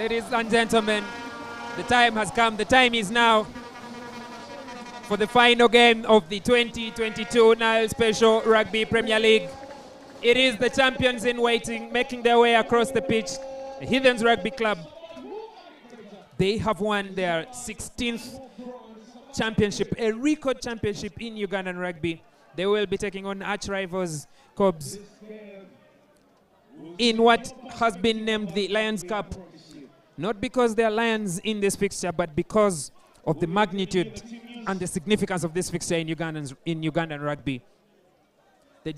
Ladies and gentlemen, the time has come. The time is now for the final game of the 2022 Nile Special Rugby Premier League. It is the champions in waiting, making their way across the pitch, the Heathens Rugby Club. They have won their 16th championship, a record championship in Ugandan rugby. They will be taking on arch rivals Cobs in what has been named the Lions Cup. Not because they are Lions in this fixture, but because of the magnitude and the significance of this fixture in Ugandan rugby. The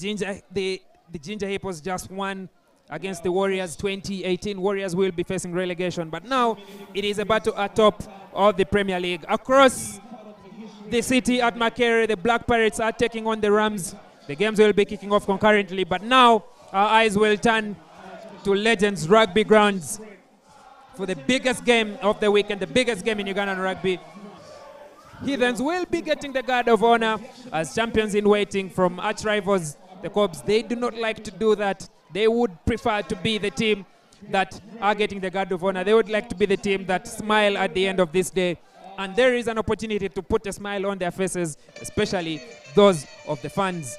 Ginger Hippos just won against the Warriors 2018. Warriors will be facing relegation, but now it is a battle atop of the Premier League. Across the city at Makerere, the Black Pirates are taking on the Rams. The games will be kicking off concurrently, but now our eyes will turn to Legends Rugby Grounds for the biggest game of the weekend, the biggest game in Ugandan rugby. Heathens will be getting the guard of honor as champions in waiting from arch rivals, the Cobs. They do not like to do that. They would prefer to be the team that are getting the guard of honor. They would like to be the team that smile at the end of this day. And there is an opportunity to put a smile on their faces, especially those of the fans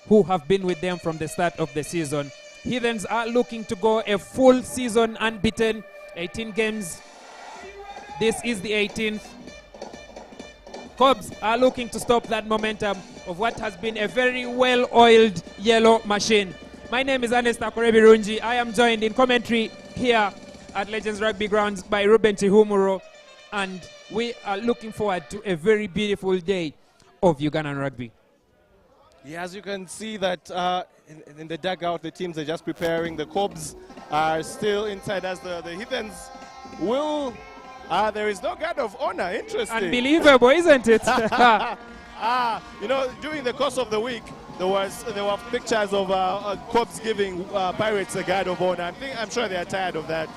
who have been with them from the start of the season. Heathens are looking to go a full season unbeaten, 18 games. This is the 18th. Cobs are looking to stop that momentum of what has been a very well-oiled yellow machine. My name is Ernest Akorebirunji. I am joined in commentary here at Legends Rugby Grounds by Ruben Chihumuro, and we are looking forward to a very beautiful day of Ugandan rugby. Yeah, as you can see that in the dugout, the teams are just preparing. The Cobs are still inside as the Heathens will... there is no guard of honor. Interesting. Unbelievable, isn't it? You know, during the course of the week, there were pictures of Cobs giving Pirates a guard of honor. I'm sure they are tired of that.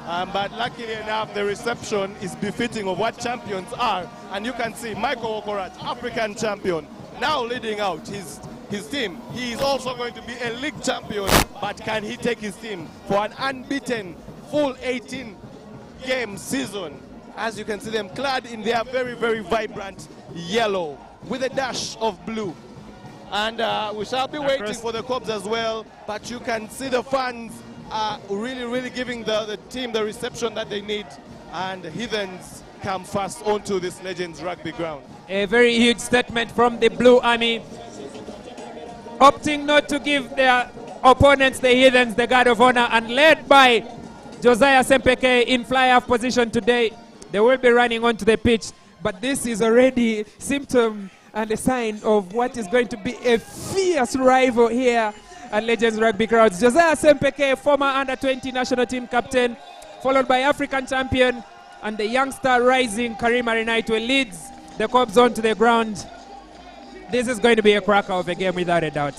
But luckily enough, the reception is befitting of what champions are. And you can see Michael Okorat, African champion, now leading out his team. He is also going to be a league champion, but can he take his team for an unbeaten full 18-game season? As you can see them clad in their very, very vibrant yellow with a dash of blue. And we shall be waiting for the Cobs as well, but you can see the fans are really, really giving the team the reception that they need. And Heathens come fast onto this Legends Rugby Ground. A very huge statement from the Blue Army, opting not to give their opponents, the Heathens, the guard of honor, and led by Josiah Sempeke in fly-half position today. They will be running onto the pitch, but this is already symptom and a sign of what is going to be a fierce rival here at Legends Rugby Grounds. Josiah Sempeke, former under-20 national team captain, followed by African champion and the youngster rising Karim Arenaitwe leads the Cobs onto the ground. This is going to be a cracker of a game without a doubt.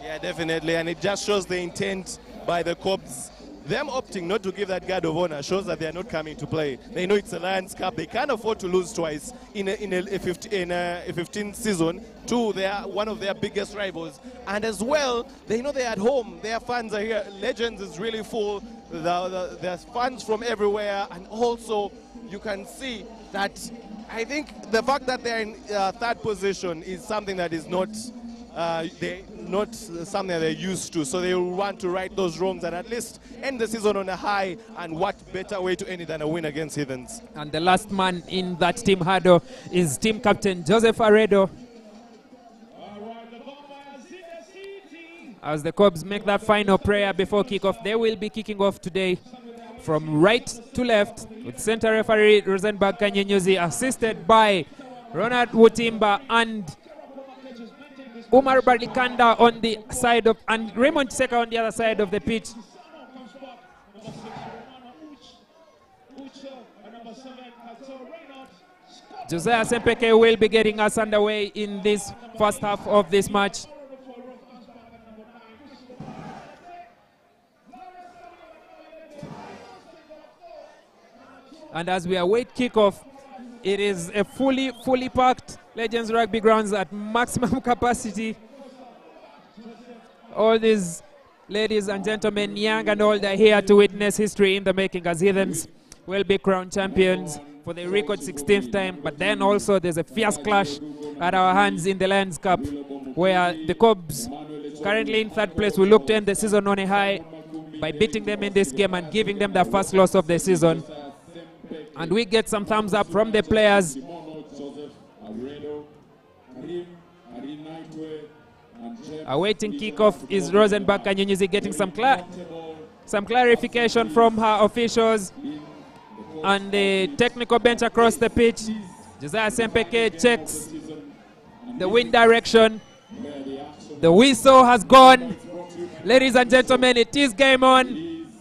Yeah, definitely, and it just shows the intent by the Cobs. Them opting not to give that guard of honor shows that they are not coming to play. They know it's a Lions Cup. They can't afford to lose twice in a 15th season to one of their biggest rivals. And as well, they know they're at home. Their fans are here. Legends is really full. There's fans from everywhere. And also, you can see that I think the fact that they're in third position is something that is not something that they're used to, so they will want to right those wrongs and at least end the season on a high, and what better way to end it than a win against Heathens. And the last man in that team huddle is team captain Joseph Aredo. As the Cobs make that final prayer before kickoff, they will be kicking off today from right to left with center referee Rosenberg Kanyenyuzi, assisted by Ronald Wutimba and Umar Barlikanda on the side of, and Raymond Seka on the other side of the pitch. Josiah Sempeke will be getting us underway in this first half of this match. And as we await kickoff, it is a fully packed Legends Rugby Grounds at maximum capacity. All these Ladies and gentlemen, young and old are here to witness history in the making as Heathens will be crowned champions for the record 16th time. But then also there's a fierce clash at our hands in the Lions Cup, where the Cobs, currently in third place, will look to end the season on a high by beating them in this game and giving them the first loss of the season. And we get some thumbs up from the players. Awaiting kickoff is Rosenberg Kanyunyuzi getting some clarification from her officials and the technical bench across the pitch. Josiah Sempeke checks the wind direction. The whistle has gone. Ladies and gentlemen, it is game on.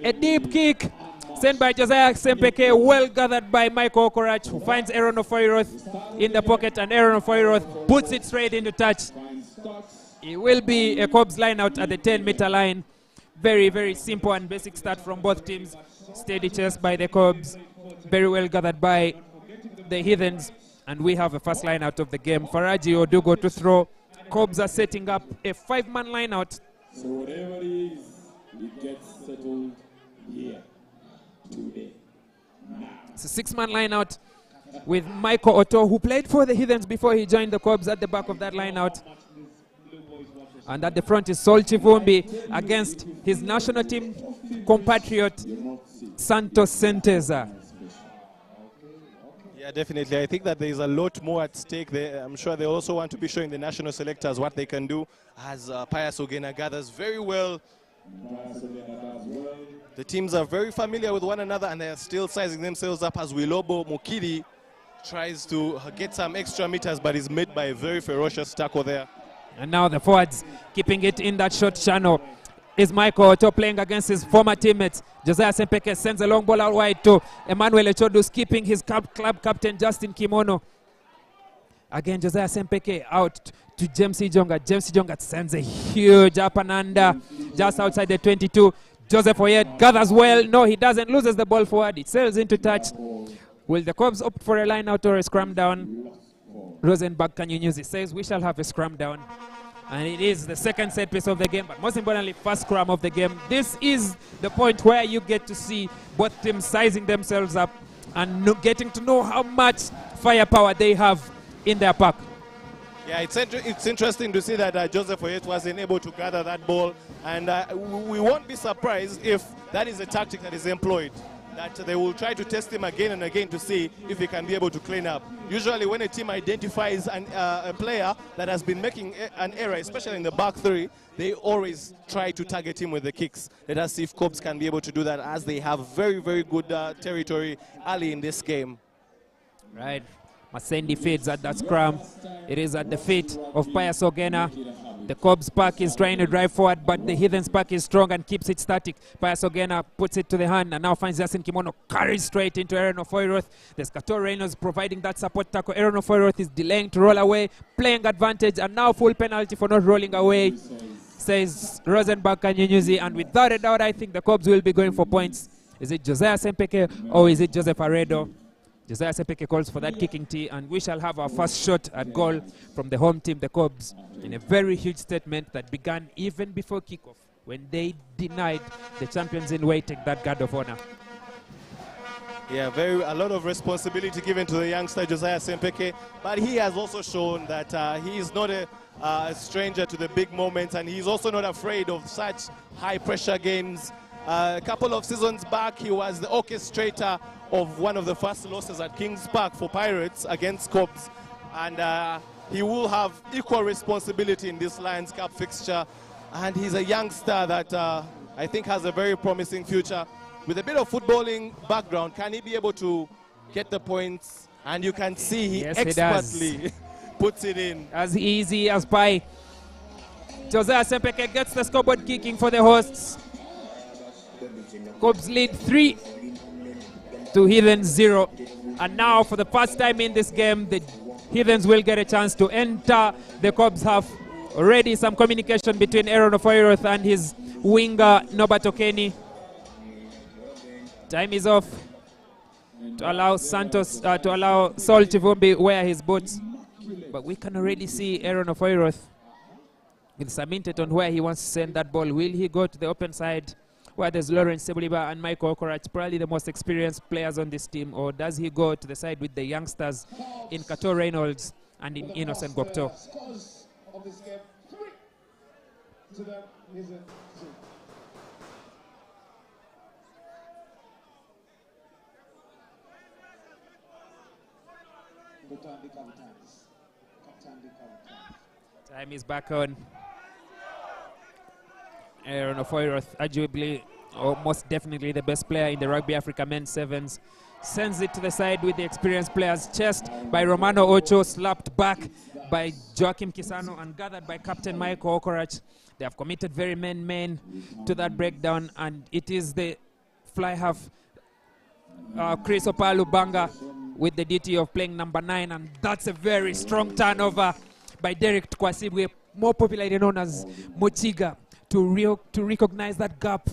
A deep kick sent by Josiah Sempeke, well gathered by Michael Okorach, who finds Aaron Ofoiroth in the pocket, and Aaron Ofoiroth puts it straight into touch. It will be a Cobs line out at the 10-meter line. Very, very simple and basic start from both teams. Steady chest by the Cobs, very well gathered by the Heathens, and we have a first line out of the game. Faraji Odugo to throw. Cobs are setting up a 5-man line out. So whatever it is, it gets settled here today. It's a 6-man line out with Michael Otto, who played for the Heathens before he joined the Cobs, at the back of that line out. And at the front is Sol Chivumbi against his national team compatriot Santos Senteza. Yeah, definitely. I think that there is a lot more at stake there. I'm sure they also want to be showing the national selectors what they can do, as Pius Ogena gathers very well. The teams are very familiar with one another, and they are still sizing themselves up as Wilobo Mukiri tries to get some extra meters, but is met by a very ferocious tackle there. And now the forwards keeping it in that short channel is Michael Otto playing against his former teammates. Josiah Sempeke sends a long ball out wide to Emmanuel Echodu, skipping his club captain Justin Kimono. Again, Josiah Sempeke out to James Ijonga. James Ijonga sends a huge up and under just outside the 22. Joseph Oyed gathers well. No, he doesn't. Loses the ball forward. It sails into touch. Will the Cobs opt for a line out or a scrum down? Rosenberg Kanyunyuzi says we shall have a scrum down. And it is the second set piece of the game, but most importantly, first scrum of the game. This is the point where you get to see both teams sizing themselves up and getting to know how much firepower they have in their pack. Yeah, it's interesting to see that Joseph Oyet wasn't able to gather that ball, and we won't be surprised if that is a tactic that is employed, that they will try to test him again and again to see if he can be able to clean up. Usually when a team identifies a player that has been making an error, especially in the back three, they always try to target him with the kicks. Let us see if Cobs can be able to do that, as they have very, very good territory early in this game. Right. Masendi feeds at that scrum. It is at the feet of Pius Ogena. The Cobs pack is trying to drive forward, but the Heathens pack is strong and keeps it static. Pius Ogena puts it to the hand and now finds Justin Kimono, carries straight into Aaron Ofoiroth. There's Kato Reynolds providing that support tackle. Aaron Ofoiroth is delaying to roll away, playing advantage, and now full penalty for not rolling away, says Rosenberg Kanyunyuzi. And without a doubt, I think the Cobs will be going for points. Is it Josiah Sempeke or is it Joseph Aredo? Josiah Sempeke calls for that kicking tee, and we shall have our first shot at goal from the home team, the Cobs, in a very huge statement that began even before kickoff, when they denied the champions in waiting that guard of honor. Yeah, a lot of responsibility given to the youngster Josiah Sempeke, but he has also shown that he is not a stranger to the big moments, and he's also not afraid of such high-pressure games. A couple of seasons back, he was the orchestrator of one of the first losses at Kings Park for Pirates against Cobs, and he will have equal responsibility in this Lions Cup fixture. And he's a youngster that I think has a very promising future. With a bit of footballing background, can he be able to get the points? And you can see he expertly puts it in. As easy as pie. Josiah Sempeke gets the scoreboard kicking for the hosts. Cobs lead 3 to Heathens 0. And now for the first time in this game, the Heathens will get a chance to enter the Cobs half. Already some communication between Aaron Ofoiroth and his winger Norbert Okeni. Time is off to allow Santos, to allow Sol Chivumbi wear his boots. But we can already see Aaron Ofoiroth with Samintet on where he wants to send that ball. Will he go to the open side where there's Lawrence Sebuliba and Michael Okorach, probably the most experienced players on this team, or does he go to the side with the youngsters in Kato Reynolds and in Innocent Gopto? Time is back on. Aaron Ofoiroth, arguably, or most definitely the best player in the Rugby Africa men's sevens, sends it to the side with the experienced players, chased by Romano Ocho, slapped back by Joachim Kisano and gathered by Captain Michael Okorach. They have committed very men to that breakdown, and it is the fly half Chris Opalubanga with the duty of playing number 9, and that's a very strong turnover by Derek Kwasibwe, more popularly known as Mochiga, to recognize that gap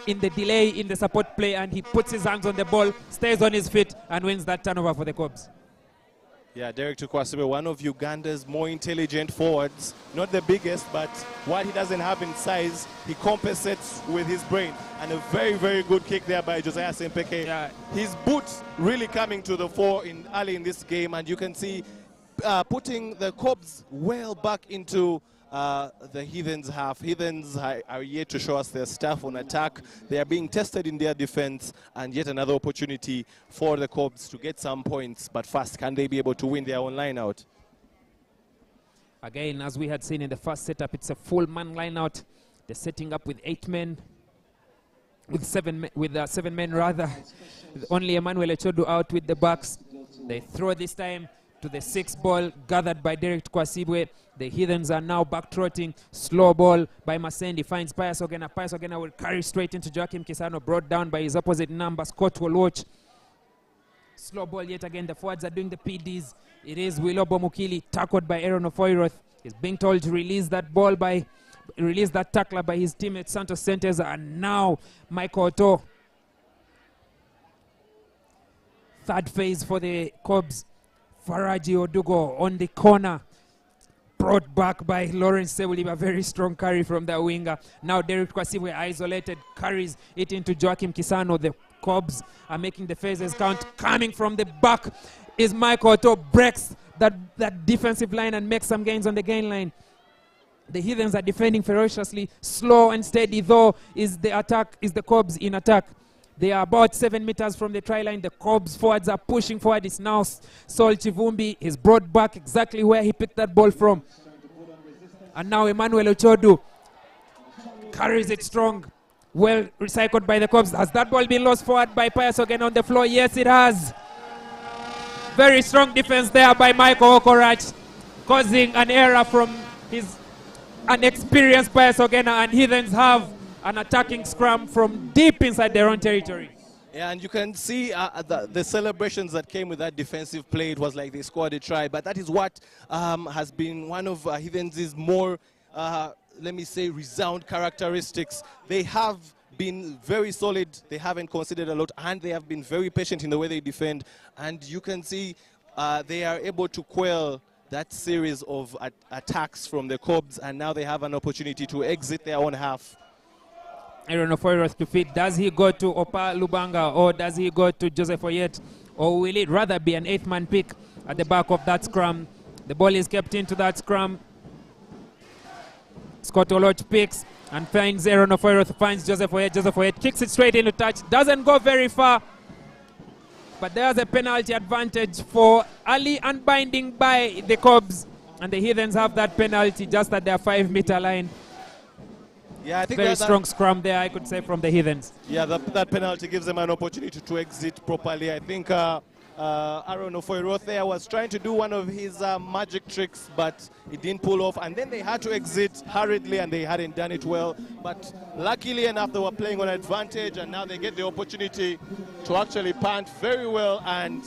in the delay in the support play, and he puts his hands on the ball, stays on his feet, and wins that turnover for the Cobs. Yeah, Derek Tukwasibe, one of Uganda's more intelligent forwards. Not the biggest, but what he doesn't have in size, he compensates with his brain. And a very, very good kick there by Josiah Sempeke. Yeah. His boots really coming to the fore early in this game, and you can see putting the Cobs well back into the Heathens half. Heathens are yet to show us their stuff on attack. They are being tested in their defense, and yet another opportunity for the Cobs to get some points. But first, can they be able to win their own line out? Again, as we had seen in the first setup, it's a full man line out. They're setting up with 8 men, with 7 men rather. With only Emmanuel Echodu out with the backs. They throw this time to the 6th ball, gathered by Derek Kwasibwe. The Heathens are now back trotting. Slow ball by Masendi, finds Pius Ogena. Pius Ogena will carry straight into Joachim Kisano, brought down by his opposite number, Scott Wolwatch. Slow ball yet again. The forwards are doing the PDs. It is Wilobo Mukili, tackled by Aaron Ofoiroth. He's being told to release that ball release that tackler by his teammate Santos Senteza, and now Michael Otto. Third phase for the Cobs. Faraji Odugo on the corner, brought back by Lawrence Sebuliba. Very strong carry from the winger. Now Derek Kwasibwe isolated, carries it into Joachim Kisano. The Cobs are making the phases count. Coming from the back is Michael Otto, breaks that defensive line and makes some gains on the gain line. The Heathens are defending ferociously. Slow and steady though is the Cobs in attack. They are about 7 meters from the try line. The Cobs forwards are pushing forward. It's now Saul Chivumbi. He's brought back exactly where he picked that ball from. And now Emmanuel Ochodu carries it strong. Well recycled by the Cobs. Has that ball been lost forward by Pius again on the floor? Yes, it has. Very strong defense there by Michael Okorach, causing an error from his unexperienced Pius Ogena, and Heathens have an attacking scrum from deep inside their own territory. Yeah, and you can see the celebrations that came with that defensive play. It was like they scored a try, but that is what has been one of Heathens' more, let me say, resound characteristics. They have been very solid. They haven't conceded a lot, and they have been very patient in the way they defend. And you can see they are able to quell that series of attacks from the Cobs, and now they have an opportunity to exit their own half. Aaron Ofoiroth to feed. Does he go to Opa Lubanga, or does he go to Joseph Oyet, or will it rather be an 8-man pick at the back of that scrum? The ball is kept into that scrum. Scott Oloch picks and finds Aaron Ofoiroth, finds Joseph Oyet. Joseph Oyet kicks it straight into touch. Doesn't go very far, but there's a penalty advantage for early unbinding by the Cobs, and the Heathens have that penalty just at their 5-meter line. Yeah, I think very strong scrum there, I could say, from the Heathens. Yeah, that penalty gives them an opportunity to exit properly. I think Aaron Ofoiroth there was trying to do one of his magic tricks, but it didn't pull off. And then they had to exit hurriedly, and they hadn't done it well. But luckily enough, they were playing on advantage, and now they get the opportunity to actually punt very well. And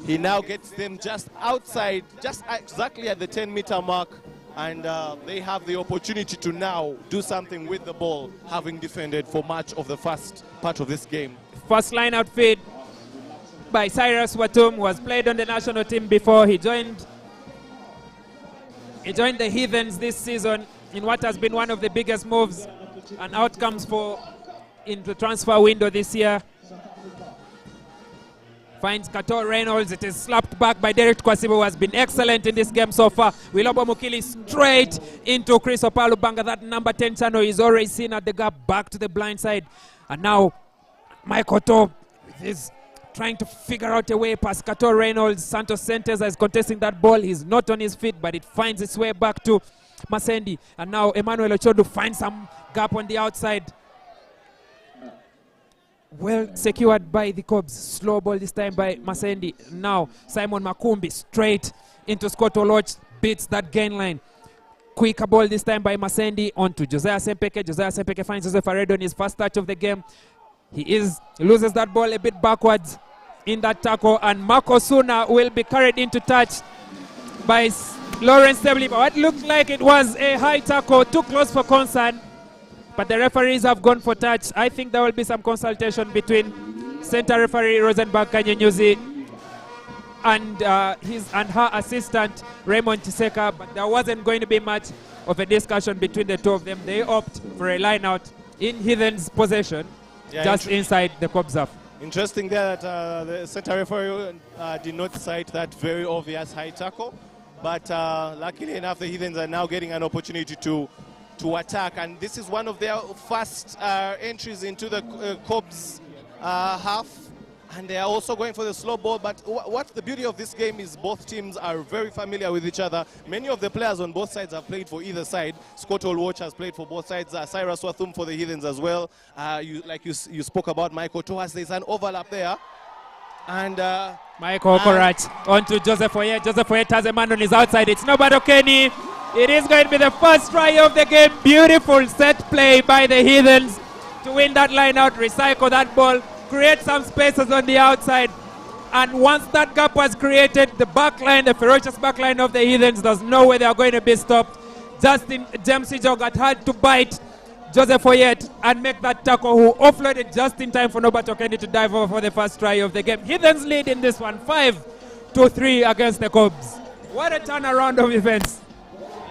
he now gets them just outside, just exactly at the 10-meter mark. And they have the opportunity to now do something with the ball, having defended for much of the first part of this game. First line out feed by Cyrus Watum, was played on the national team before he joined He joined the Heathens this season in what has been one of the biggest moves and outcomes in the transfer window this year. Finds Kato Reynolds. It is slapped back by Derek Kwasibu, who has been excellent in this game so far. Wilobo Mukili straight into Chris Opalubanga. That number 10 channel is already seen at the gap, back to the blind side. And now Michael To is trying to figure out a way past Kato Reynolds. Santos Senteza is contesting that ball. He's not on his feet, but it finds its way back to Masendi. And now Emmanuel Ochodo finds some gap on the outside. Well secured by the Cobs. Slow ball this time by Masendi. Now Simon Makumbi straight into Scott Oloch. Beats that gain line. Quicker ball this time by Masendi onto Josiah Sempeke. Josiah Sempeke finds Joseph Aredo in his first touch of the game. He loses that ball a bit backwards in that tackle, and Marco Suna will be carried into touch by Lawrence Sebli. But what looked like it was a high tackle, too close for concern. But the referees have gone for touch. I think there will be some consultation between center referee Rosenberg Kanyenyuzi and her assistant Raymond Chiseka. But there wasn't going to be much of a discussion between the two of them. They opt for a line out in Heathens' possession, just inside the Cobs half. Interesting there that the center referee did not cite that very obvious high tackle. But luckily enough, the Heathens are now getting an opportunity to attack, and this is one of their first entries into the Cobs half, and they are also going for the slow ball. But what the beauty of this game is, both teams are very familiar with each other. Many of the players on both sides have played for either side. Scott Olwatch has played for both sides, Cyrus Wathum for the Heathens as well. You spoke about Michael Toas. There's an overlap there. And Michael Okorach onto Joseph Oyet. Joseph Oyet has a man on his outside. It's Nobado Kenny. It is going to be the first try of the game. Beautiful set play by the Heathens to win that line out, recycle that ball, create some spaces on the outside. And once that gap was created, the back line, the ferocious back line of the Heathens, does know where they are going to be stopped. Justin James Jogat had to bite Joseph Oyet and make that tackle, who offloaded just in time for Nobado Kenny to dive over for the first try of the game. Heathens lead in this one, 5-3 against the Cobs. What a turnaround of events.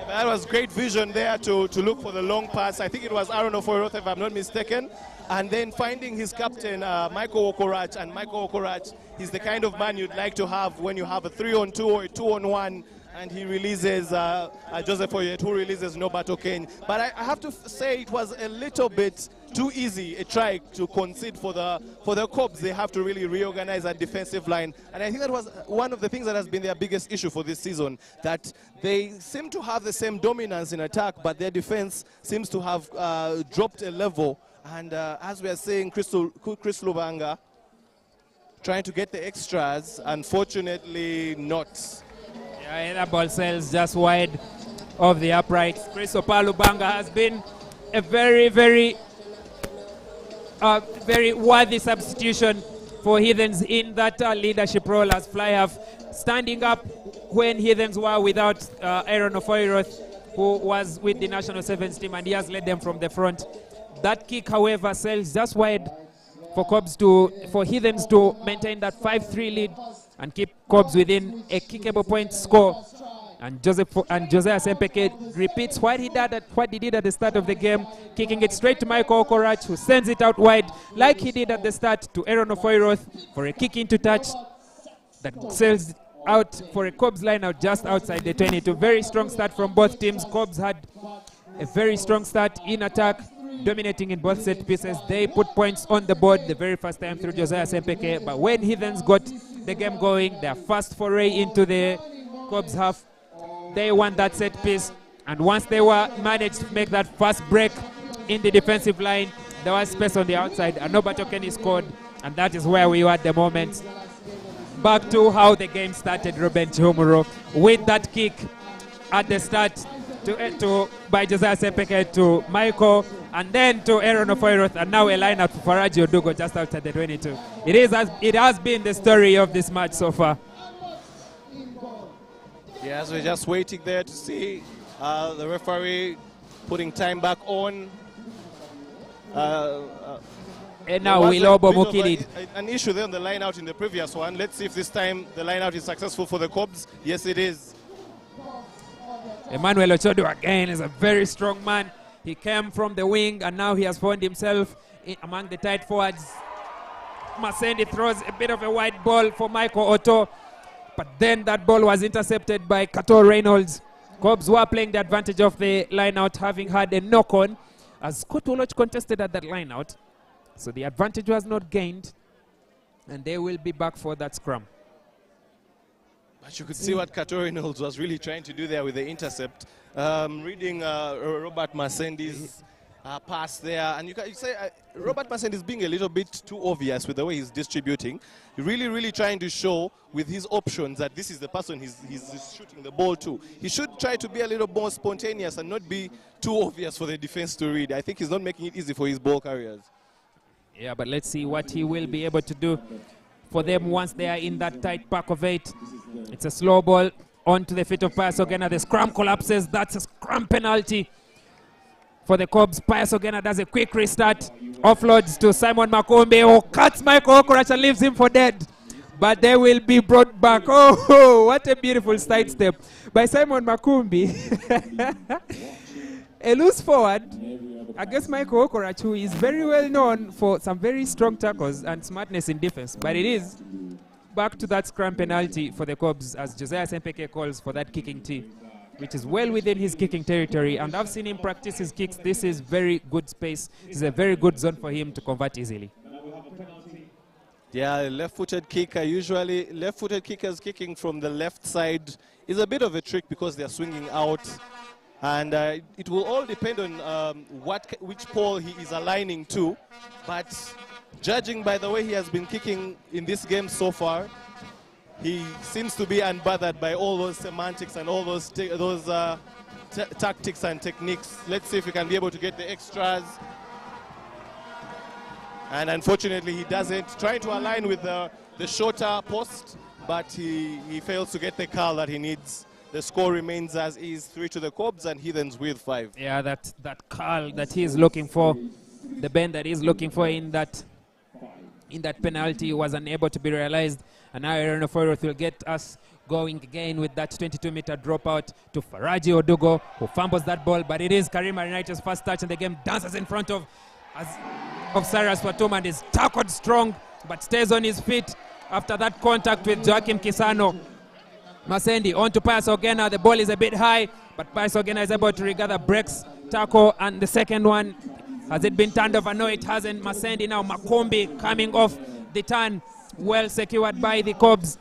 That was great vision there to look for the long pass. I think it was Aaron Ofoyoroth, if I'm not mistaken. And then finding his captain, Michael Okorach. And Michael Okorach, he's the kind of man you'd like to have when you have a 3-on-2 or a 2-on-1. And he releases Joseph Oyet, who releases Nobado Kenny. But I have to say it was a little bit too easy a try to concede for the Cobs. They have to really reorganize that defensive line. And I think that was one of the things that has been their biggest issue for this season, that they seem to have the same dominance in attack, but their defense seems to have dropped a level. And as we are saying, Chris Lubanga trying to get the extras, unfortunately not. Yeah, that ball sails just wide of the uprights. Chris Opalubanga has been a very, very worthy substitution for Heathens in that leadership role as fly half, standing up when Heathens were without Aaron Ofoyoroth, who was with the National Sevens team, and he has led them from the front. That kick, however, sails just wide for Heathens to maintain that 5-3 lead and keep Cobs within a kickable point score. And Josiah Sempeke repeats what he did at the start of the game, kicking it straight to Michael Okorach, who sends it out wide like he did at the start to Aaron Ofoyoroth for a kick into touch that sails out for a Cobs line out just outside the 22. Very strong start from both teams. Cobs had a very strong start in attack, dominating in both set pieces. They put points on the board the very first time through Josiah Sempeke, but when Heathens got the game going, their first foray into the Cobs half, they won that set piece, and once they managed to make that first break in the defensive line, there was space on the outside, and Nobado Kenny scored, and that is where we were at the moment. Back to how the game started, Ruben Chihumuro, with that kick at the start by Josiah Sempeke to Michael, and then to Aaron Ofoyoroth, and now a lineup for Faraji Odugo just outside the 22. It has been the story of this match so far. Yes, we're just waiting there to see the referee putting time back on. And now Wilobo Mukili. An issue there on the line out in the previous one. Let's see if this time the line out is successful for the Cobs. Yes, it is. Emmanuel Ochodo again is a very strong man. He came from the wing and now he has found himself among the tight forwards. Masendi throws a bit of a wide ball for Michael Otto, but then that ball was intercepted by Kato Reynolds. Cobs were playing the advantage of the line-out, having had a knock-on as Scott Woloch contested at that line-out. So the advantage was not gained, and they will be back for that scrum. But you could see what Kato Reynolds was really trying to do there with the intercept. Reading Robert Masendi's pass there, and you say Robert Masendi is being a little bit too obvious with the way he's distributing. Really trying to show with his options that this is the person he's shooting the ball to. He should try to be a little more spontaneous and not be too obvious for the defense to read. I think he's not making it easy for his ball carriers. Yeah, but let's see what he will be able to do for them once they are in that tight pack of 8. It's a slow ball onto the feet of Pius Ogena. The scrum collapses. That's a scrum penalty for the Cobs. Pius Ogena does a quick restart. Offloads to Simon Makumbi, who cuts Michael Okorach and leaves him for dead. But they will be brought back. Oh, what a beautiful side step by Simon Makumbi. A loose forward against Michael Okorach, who is very well known for some very strong tackles and smartness in defense. But it is back to that scrum penalty for the Cobs as Josiah Sempeke calls for that kicking tee, which is well within his kicking territory. And I've seen him practice his kicks. This is very good space. This is a very good zone for him to convert easily. Yeah, left-footed kicker. Usually left-footed kickers kicking from the left side is a bit of a trick because they're swinging out. And it will all depend on which pole he is aligning to. But judging by the way he has been kicking in this game so far, he seems to be unbothered by all those semantics and all those tactics and techniques. Let's see if he can be able to get the extras. And unfortunately, he doesn't. Trying to align with the shorter post, but he fails to get the curl that he needs. The score remains as is, 3 to the Cobs and Heathens with 5. Yeah, that curl that he is looking for, the bend that he's looking for in that penalty was unable to be realized. And now Aaron Ofoyroth will get us going again with that 22-meter dropout to Faraji Odugo, who fumbles that ball. But it is Karima United's first touch, and the game dances in front of Cyrus Watum and is tackled strong, but stays on his feet after that contact with Joachim Kisano. Masendi on to Pius Ogena. The ball is a bit high, but Pius Ogena is able to regather, breaks tackle, and the second one, has it been turned over? No, it hasn't. Masendi now, Makumbi coming off the turn, well secured by the Cobs.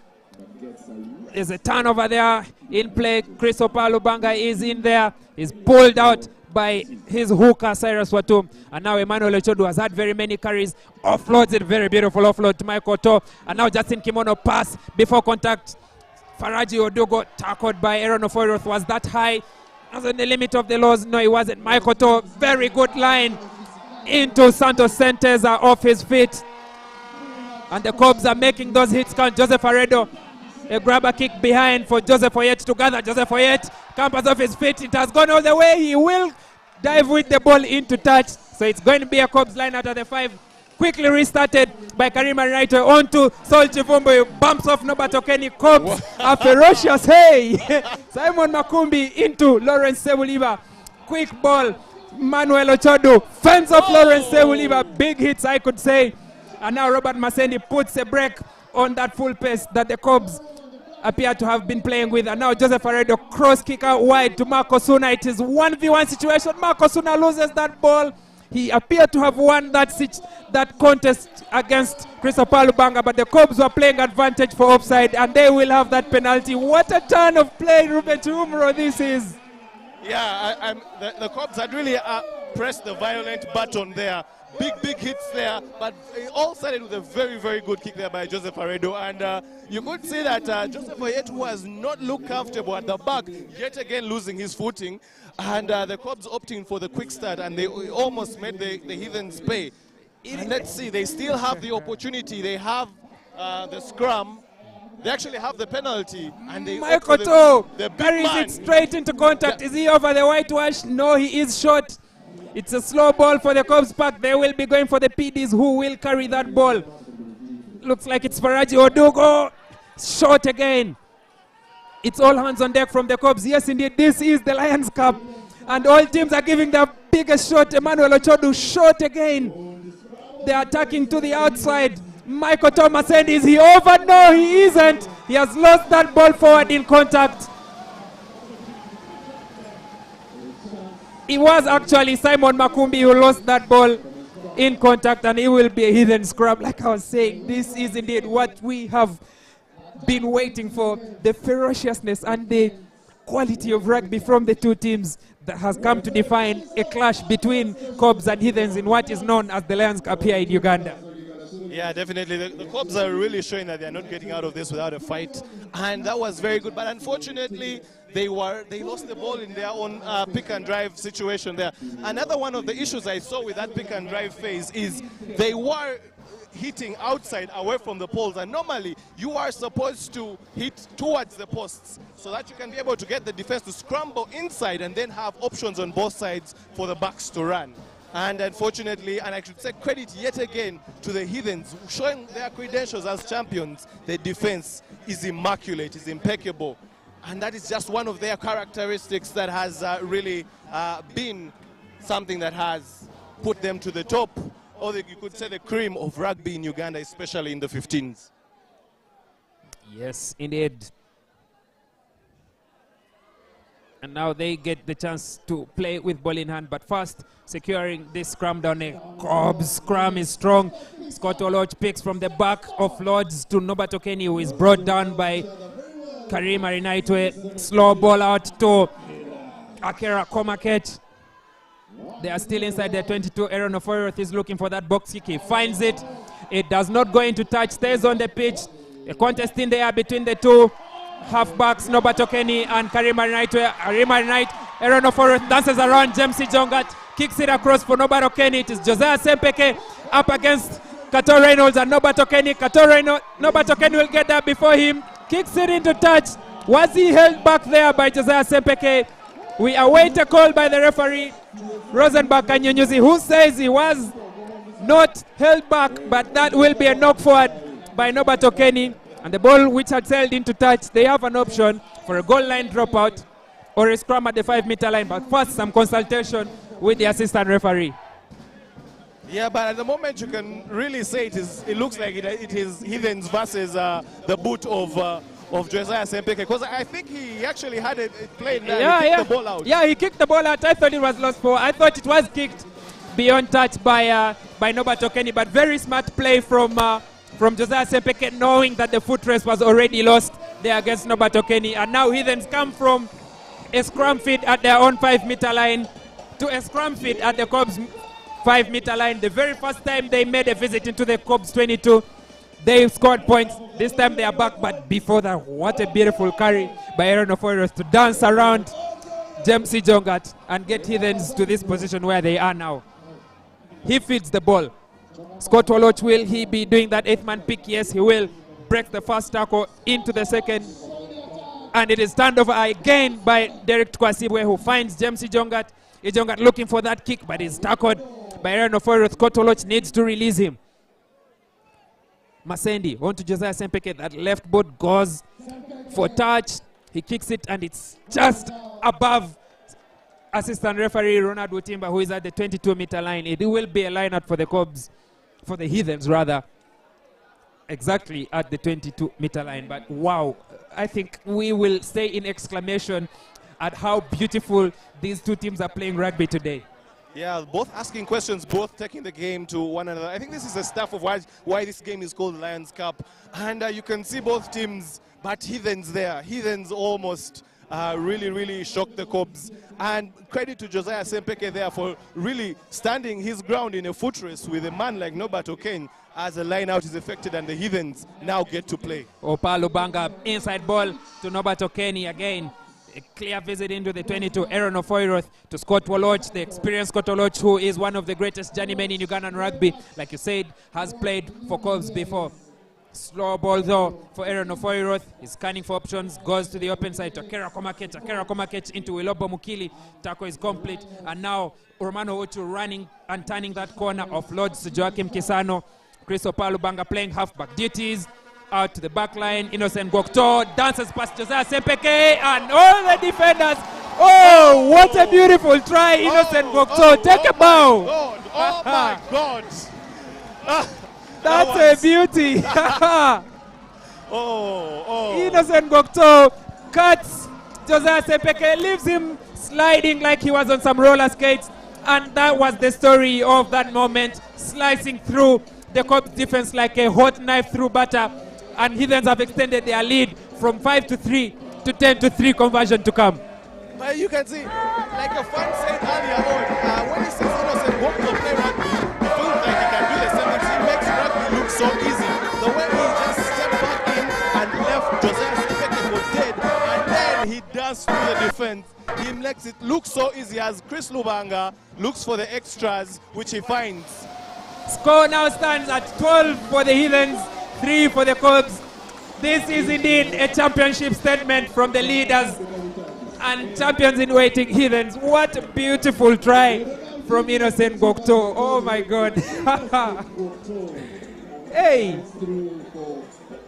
There's a turnover there in play. Chris Opalubanga is in there. He's pulled out by his hooker, Cyrus Watum. And now Emmanuel Ochodo has had very many carries. Offloads it, very beautiful offload to Michael Otto. And now Justin Kimono pass before contact. Faraji Odugo tackled by Aaron Ofoyroth. Was that high? Was on the limit of the laws? No, it wasn't. Michael Otto, very good line into Santos Senteza off his feet. And the Cobs are making those hits count. Joseph Aredo, a grabber kick behind for Joseph Oyet to gather. Joseph Oyet campers off his feet. It has gone all the way. He will dive with the ball into touch. So it's going to be a Cobs line out of the 5. Quickly restarted by Karima Raito onto Sol Chivumbo. Bumps off Norbert Okeni. Cobs are ferocious. Hey! Simon Makumbi into Lawrence Sebuliba. Quick ball. Manuel Ochodo fends off Lawrence Sebuliba. Big hits, I could say. And now Robert Masendi puts a break on that full pace that the Cobs appear to have been playing with. And now Joseph Aredo cross kick out wide to Marco Suna. It is 1v1 situation. Marco Suna loses that ball. He appeared to have won that contest against Chris Opalubanga, but the Cobs were playing advantage for offside, and they will have that penalty. What a turn of play, Ruben Chiumro, this is. Yeah, the Cobs had really pressed the violent button there. Big hits there, but it all started with a very good kick there by Joseph Aredo. And you could see that Joseph Oyet, who has not looked comfortable at the back, yet again losing his footing. And the Cobs opting for the quick start, and they almost made the Heathens pay. And let's see, they still have the opportunity. They have the scrum. They actually have the penalty. And they Michael Otto carries it straight into contact. Yeah. Is he over the whitewash? No, he is short. It's a slow ball for the Cobs pack. They will be going for the PDs, who will carry that ball. Looks like it's Faraji Odugo. Short again. It's all hands on deck from the Cubs. Yes, indeed, this is the Lions Cup. And all teams are giving the biggest shot. Emmanuel Ochodu shot again. They're attacking to the outside. Michael Thomas, and is he over? No, he isn't. He has lost that ball forward in contact. It was actually Simon Makumbi who lost that ball in contact, and it will be a Heathen scrub. Like I was saying, this is indeed what we have been waiting for. The ferociousness and the quality of rugby from the two teams that has come to define a clash between Cubs and Heathens in what is known as the Lions Cup here in Uganda. Yeah, definitely. The Cubs are really showing that they're not getting out of this without a fight, and that was very good. But unfortunately, they lost the ball in their own pick and drive situation there. Another one of the issues I saw with that pick and drive phase is they were hitting outside away from the poles, and normally you are supposed to hit towards the posts so that you can be able to get the defense to scramble inside and then have options on both sides for the backs to run. And unfortunately, and I should say credit yet again to the Heathens, showing their credentials as champions, their defense is immaculate, is impeccable. And that is just one of their characteristics that has really been something that has put them to the top, or you could say the cream of rugby in Uganda, especially in the 15s. Yes, indeed. And now they get the chance to play with ball in hand, but first securing this scrum down there. Cubs scrum is strong. Scott Oloch picks from the back of Lords to Norbert Okeni, who is brought down by Karim Arinaitwe. Slow ball out to Akera Komaket. They are still inside their 22. Aaron Oforiath is looking for that box kick. He finds it. It does not go into touch. Stays on the pitch. A contest in the air between the two halfbacks, Norbert Okeni and Karim Arinaitwe. Karim Arinaitwe, Aaron Oforiath dances around James Jongat. Kicks it across for Norbert Okeni. It is Josiah Sempeke up against Kato Reynolds and Norbert Okeni. Norbert Okeni will get that before him. Kicks it into touch. Was he held back there by Josiah Sempeke? We await a call by the referee, Rosenbach Kanyunyuzi, who says he was not held back, but that will be a knock forward by Norbert Okeni. And the ball which had sailed into touch, they have an option for a goal line dropout or a scrum at the 5-meter line. But first, some consultation with the assistant referee. Yeah, but at the moment you can really say it looks like it is Heathens versus the boot of Josiah Sempeke, because I think he actually had it played there. He kicked the ball out. Yeah, he kicked the ball out. I thought it was lost for. I thought it was kicked beyond touch by Norbert Okeni, but very smart play from Josiah Sempeke, knowing that the foot race was already lost there against Norbert Okeni. And now Heathens come from a scrum feed at their own 5-meter line to a scrum feed at the Cubs 5-meter line. The very first time they made a visit into the Cubs 22, they scored points. This time they are back, but before that, what a beautiful carry by Aaron Oforiath to dance around James Jongat and get Heathens to this position where they are now. He feeds the ball. Scott Oloch, will he be doing that 8-man pick? Yes, he will. Breaks the first tackle into the second. And it is turned over again by Derek Tukwasibwe, who finds James Jongat. Jongat looking for that kick, but is tackled by Aaron Oforiath. Scott Oloch needs to release him. Masendi on to Josiah Sempeke. That left boot goes for touch. He kicks it and it's just above assistant referee Ronald Wutimba, who is at the 22-meter line. It will be a line-out for the Cubs, for the Heathens rather, exactly at the 22-meter line. But wow, I think we will stay in exclamation at how beautiful these two teams are playing rugby today. Yeah, both asking questions, both taking the game to one another. I think this is the stuff of why this game is called Lions Cup. And you can see both teams, but Heathens there. Heathens almost really shocked the Cubs. And credit to Josiah Sempeke there for really standing his ground in a foot race with a man like Norbert Okeni as the line out is affected and the Heathens now get to play. Opalo Banga, inside ball to Norbert Okeni again. A clear visit into the 22. Aaron Oforiath to Scott Oloch, the experienced Scott Oloch, who is one of the greatest journeymen in Ugandan rugby. Like you said, has played for Cubs before. Slow ball though for Aaron Oforiath. He's scanning for options, goes to the open side to Akera Komaket into Wilobo Mukili. Tackle is complete. And now Romano Ochu running and turning that corner of Lords Joachim Kisano. Chris Opalo Banga playing halfback duties. out to the back line. Innocent Gokto dances past Josiah Sempeke and all the defenders. Oh, what a beautiful try, Innocent Gokto. Take a bow. Oh my God. That's a beauty. Innocent Gokto cuts Josiah Sempeke, leaves him sliding like he was on some roller skates. And that was the story of that moment, slicing through the Cops defense like a hot knife through butter. And Heathens have extended their lead from 5-3 to 10-3 conversion to come. But you can see, like a fan said earlier on, when he sees Innocent Gokto play rugby, he feels like he can do the same things. He makes rugby look so easy. The way he just stepped back in and left Josiah Sempeke for dead, and then he does through the defense. He makes it look so easy as Chris Lubanga looks for the extras, which he finds. Score now stands at 12 for the Heathens, 3 for the Cubs. This is indeed a championship statement from the leaders and champions in waiting Heathens. What a beautiful try from Innocent Gokto. Oh my God. Hey,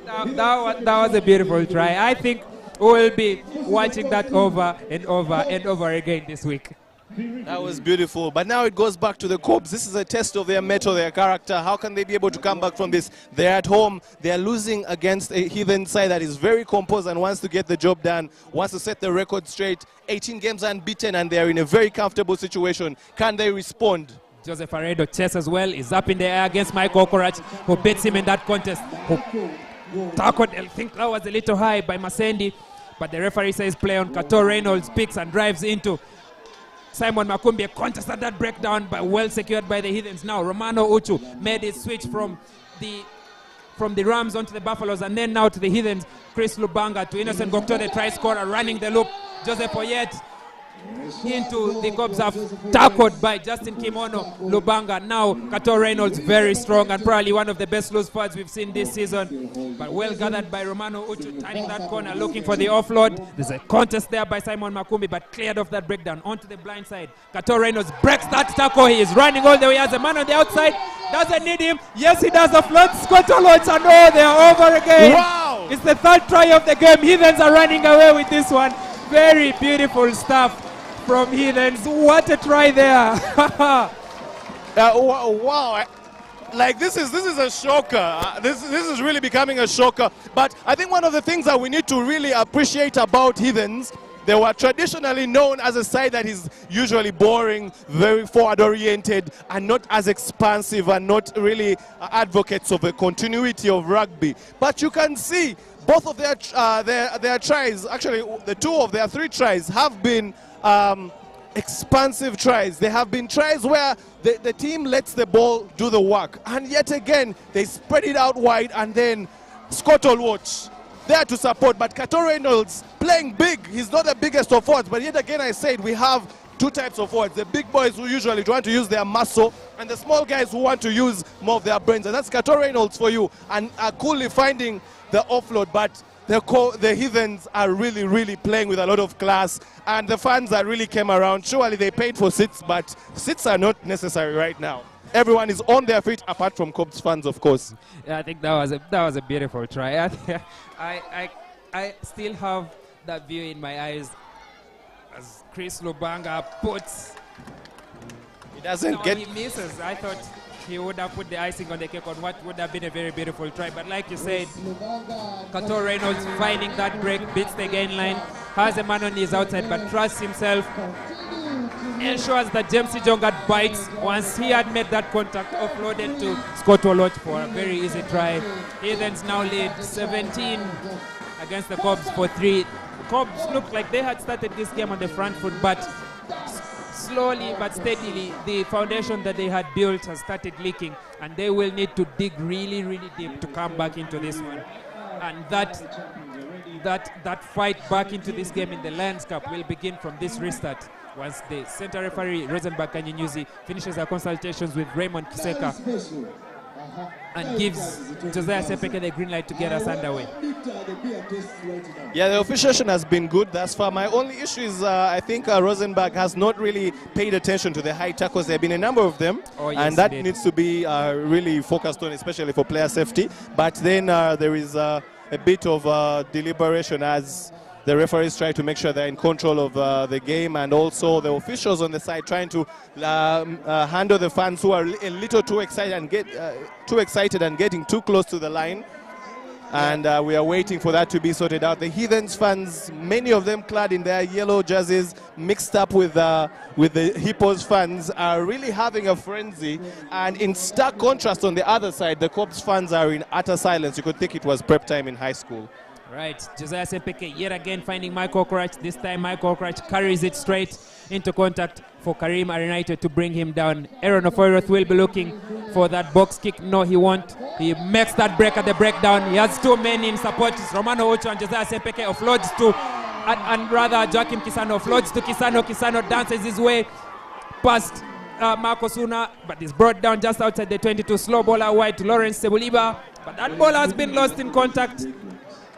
that was a beautiful try. I think we'll be watching that over and over and over again this week. That was beautiful. But now it goes back to the Cobs. This is a test of their mettle, their character. How can they be able to come back from this? They're at home. They're losing against a Heathen side that is very composed and wants to get the job done, wants to set the record straight. 18 games unbeaten, and they're in a very comfortable situation. Can they respond? Joseph Aredo chess as well is up in the air against Michael Okorach, who beats him in that contest. Tackled, I think that was a little high by Masendi, but the referee says play on. Kato Reynolds picks and drives into Simon Makumbi. Contested that breakdown, but well secured by the Heathens. Now Romano Uchu made his switch from the Rams onto the Buffaloes, and then now to the Heathens. Chris Lubanga to Innocent Gokto, the try scorer, running the loop. Joseph Oyet into the Cubs, have tackled by Justin Kimono. Lubanga, now Kato Reynolds, very strong and probably one of the best loose forwards we've seen this season, but well gathered by Romano Uchu, turning that corner, looking for the offload. There's a contest there by Simon Makumbi, but cleared off that breakdown onto the blind side. Kato Reynolds breaks that tackle. He is running all the way as a man on the outside. Doesn't need him. Yes, he does. Offload. Scott Olots, and oh, they are over again. Wow! It's the third try of the game. Heathens are running away with this one. Very beautiful stuff from Heathens. What a try there. Wow. Like this is a shocker. This is really becoming a shocker. But I think one of the things that we need to really appreciate about Heathens, they were traditionally known as a side that is usually boring, very forward-oriented, and not as expansive, and not really advocates of a continuity of rugby. But you can see both of their tries, actually the two of their three tries, have been expansive tries. They have been tries where the team lets the ball do the work, and yet again they spread it out wide, and then Scott Olwatch there to support. But Kato Reynolds playing big. He's not the biggest of forwards, but yet again I said we have two types of forwards: the big boys who usually want to use their muscle, and the small guys who want to use more of their brains. And that's Kato Reynolds for you, and coolly finding the offload. But the Heathens are really, really playing with a lot of class, and the fans that really came around. Surely they paid for seats, but seats are not necessary right now. Everyone is on their feet, apart from Cubs fans, of course. Yeah, I think that was a beautiful try. I still have that view in my eyes as Chris Lubanga puts. He doesn't get. He misses. I thought he would have put the icing on the cake on what would have been a very beautiful try. But like you said, Kato Reynolds finding that break, beats the gain line, has a man on his outside, but trusts himself, ensures that James Jongat bites. Once he had made that contact, offloaded to Scott Olot for a very easy try. Heathens now lead 17 against the Cubs for 3. Cubs looked like they had started this game on the front foot, but slowly but steadily the foundation that they had built has started leaking, and they will need to dig really, really deep to come back into this one. And that fight back into this game in the Lions Cup will begin from this restart once the center referee Rosenberg Kanyenyuzi finishes her consultations with Raymond Kiseka. and gives Josiah Sepeke the green light to get us underway. Yeah, the officiation has been good thus far. My only issue is I think Rosenberg has not really paid attention to the high tackles. There have been a number of them, and that needs to be really focused on, especially for player safety. But then there is a bit of deliberation as the referees try to make sure they're in control of the game, and also the officials on the side trying to handle the fans who are a little too excited and getting too close to the line. And we are waiting for that to be sorted out. The Heathens fans, many of them clad in their yellow jerseys, mixed up with the Hippos fans, are really having a frenzy. And in stark contrast on the other side, the Corps fans are in utter silence. You could think it was prep time in high school. Right, Josiah Sepeke yet again finding Michael Crouch. This time Michael Crouch carries it straight into contact for Karim Arenaito to bring him down. Aaron Ofoirath will be looking for that box kick. No, he won't. He makes that break at the breakdown. He has two men in support. It's Romano Ocho and Josiah Sepeke offloads to, and rather Joachim Kisano offloads to Kisano. Kisano dances his way past Marcos Una, but is brought down just outside the 22. Slow ball out wide to Lawrence Sebuliba, but that ball has been lost in contact.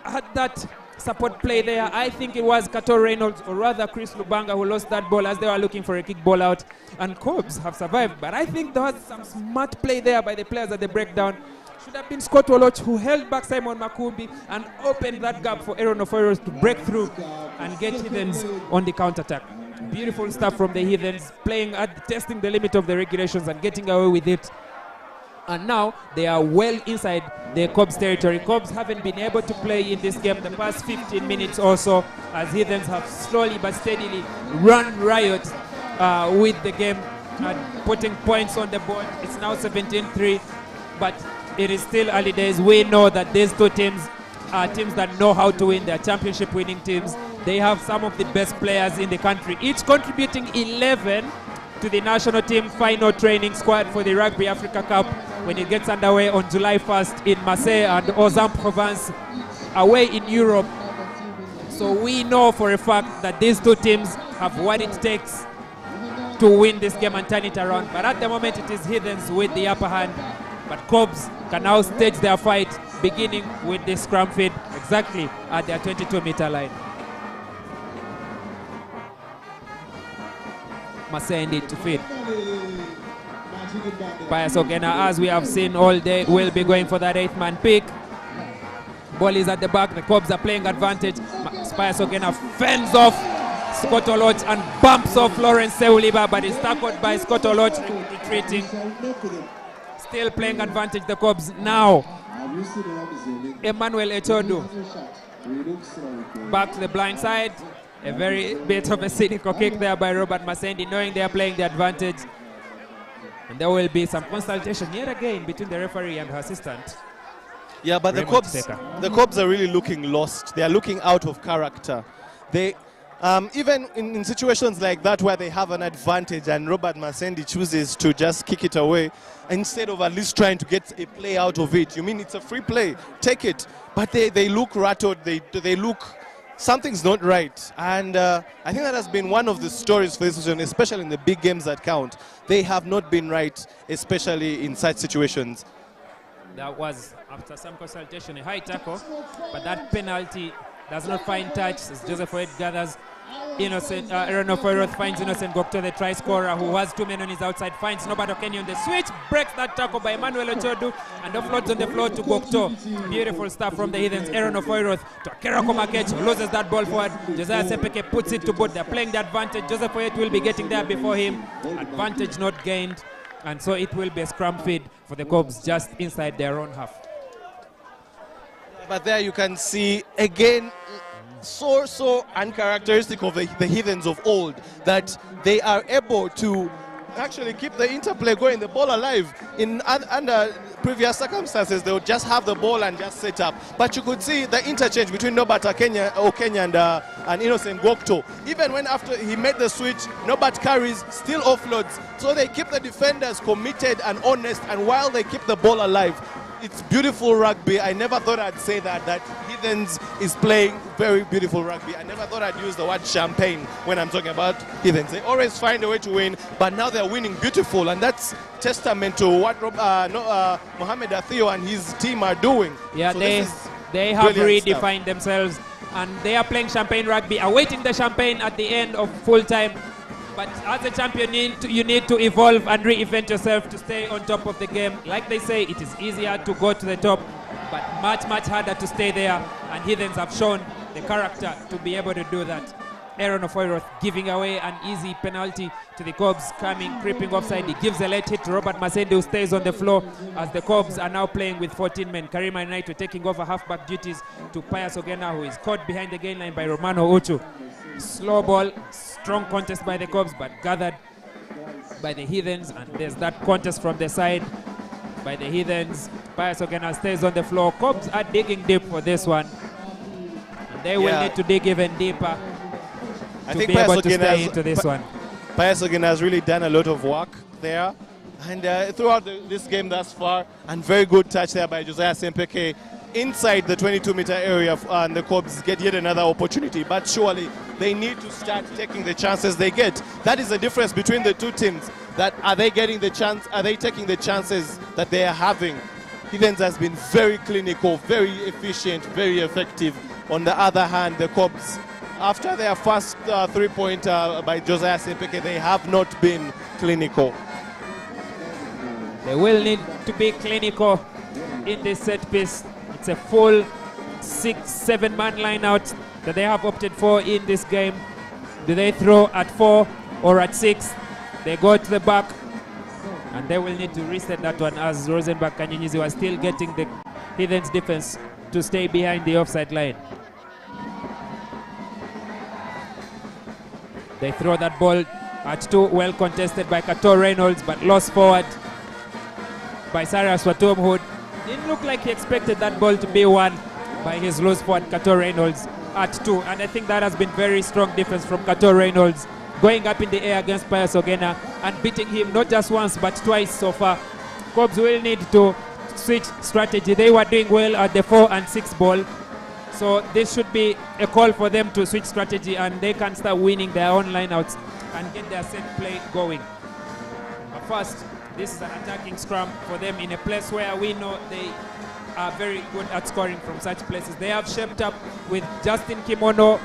Had that support play there, I think it was Kato Reynolds, or rather Chris Lubanga, who lost that ball as they were looking for a kick ball out, and Cobbs have survived. But I think there was some smart play there by the players at the breakdown. Should have been Scott Oloch who held back Simon Makumbi and opened that gap for Aaron Ofoiros to break through and get Heathens on the counter-attack. Beautiful stuff from the Heathens, testing the limit of the regulations and getting away with it. And now they are well inside the Cobbs territory. Cobbs haven't been able to play in this game the past 15 minutes or so, as Heathens have slowly but steadily run riot with the game and putting points on the board. It's now 17-3, but it is still early days. We know that these two teams are teams that know how to win. They're championship winning teams. They have some of the best players in the country, each contributing 11 to the national team final training squad for the Rugby Africa Cup when it gets underway on July 1st in Marseille and Aix-en-Provence away in Europe. So we know for a fact that these two teams have what it takes to win this game and turn it around. But at the moment it is Heathens with the upper hand. But Cobbs can now stage their fight, beginning with the scrum feed exactly at their 22-meter line. Marseille need to feed. Pius Ogena, as we have seen all day, will be going for that 8-man pick. Ball is at the back. The Cobs are playing advantage. Pius Ogena fends off Scott Oloch and bumps off Lawrence Seuliba, but is tackled by Scott Oloch, retreating. Still playing advantage, the Cobs now. Emmanuel Echodu back to the blind side. A very bit of a cynical kick there by Robert Masendi, knowing they are playing the advantage. And there will be some consultation yet again between the referee and her assistant. Yeah, but the Cobs are really looking lost. They are looking out of character. They, even in situations like that where they have an advantage and Robert Masendi chooses to just kick it away, instead of at least trying to get a play out of it. You mean it's a free play, take it. But they look rattled, they look, something's not right. And I think that has been one of the stories for this season, especially in the big games that count. They have not been right, especially in such situations. That was, after some consultation, a high tackle, but that penalty does not find touch as Joseph Wade gathers innocent. Aaron Ofoiroth finds Innocent Gokto, the try scorer, who has 2 men on his outside, finds Norbert Okeny on the switch, breaks that tackle by Emmanuel Ochodu, and offloads on the floor to Gokto. Beautiful stuff from the Heathens. Aaron Ofoiroth to Akira Komakech, loses that ball forward. Josiah Sepeke puts it to both. They're playing the advantage. Joseph Oyet will be getting there before him. Advantage not gained, and so it will be a scrum feed for the Cobs just inside their own half. But there you can see again, so uncharacteristic of the Heathens of old, that they are able to actually keep the interplay going, the ball alive. Under previous circumstances, they would just have the ball and just set up. But you could see the interchange between Norbert Okeny and Innocent Gokto. Even when after he made the switch, Norbert carries, still offloads. So they keep the defenders committed and honest, and while they keep the ball alive. It's beautiful rugby. I never thought I'd say that Heathens is playing very beautiful rugby. I never thought I'd use the word champagne when I'm talking about Heathens. They always find a way to win, but now they're winning beautiful, and that's testament to what Mohamed Athio and his team are doing. Yeah, so they have redefined stuff. themselves, and they are playing champagne rugby, awaiting the champagne at the end of full time. But as a champion, you need to evolve and reinvent yourself to stay on top of the game. Like they say, it is easier to go to the top, but much, much harder to stay there. And Heathens have shown the character to be able to do that. Aaron Ofoiroth giving away an easy penalty to the Cobs, creeping offside. He gives a late hit to Robert Masende, who stays on the floor as the Cobs are now playing with 14 men. Karima Naito taking over halfback duties to Pius Ogena, who is caught behind the gain line by Romano Uchu. Slow ball, strong contest by the Cobs, but gathered by the Heathens, and there's that contest from the side by the Heathens. Pius Ogena stays on the floor. Cobs are digging deep for this one, and they will need to dig even deeper to be able to stay into this one. Pius Ogena has really done a lot of work there, and throughout this game thus far, and very good touch there by Josiah Sempeke inside the 22-meter area, and the Cobs get yet another opportunity. But surely they need to start taking the chances they get. That is the difference between the two teams. That are they getting the chance? Are they taking the chances that they are having? Heathens has been very clinical, very efficient, very effective. On the other hand, the Cobs, after their first 3-point by Josiah Sempeke, they have not been clinical. They will need to be clinical in this set piece. It's a full 6-7 man line out that they have opted for in this game. Do they throw at 4 or at 6? They go to the back, and they will need to reset that one, as Rosenbach Kanyinyizi was still getting the Heathens defense to stay behind the offside line. They throw that ball at 2, well contested by Kato Reynolds, but lost forward by Cyrus Watum, who didn't look like he expected that ball to be won by his loose forward Kato Reynolds at 2. And I think that has been very strong defense from Kato Reynolds, going up in the air against Pius Ogena and beating him not just once but twice so far. Cobs will need to switch strategy. They were doing well at the 4 and 6 ball, so this should be a call for them to switch strategy, and they can start winning their own lineouts and get their set play going. But first, this is an attacking scrum for them in a place where we know they are very good at scoring from such places. They have shaped up with Justin Kimono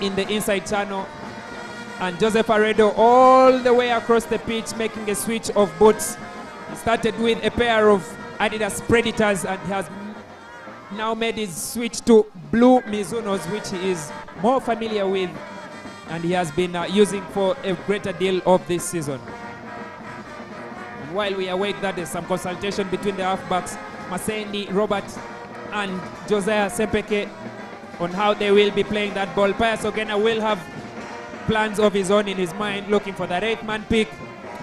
in the inside channel and Joseph Aredo all the way across the pitch, making a switch of boots. He started with a pair of Adidas Predators and he has now made his switch to blue Mizunos, which he is more familiar with and he has been using for a greater deal of this season. And while we await that, there's some consultation between the halfbacks, Masendi, Robert and Josiah Sempeke, on how they will be playing that ball. Pius Ogena will have plans of his own in his mind, looking for that 8-man pick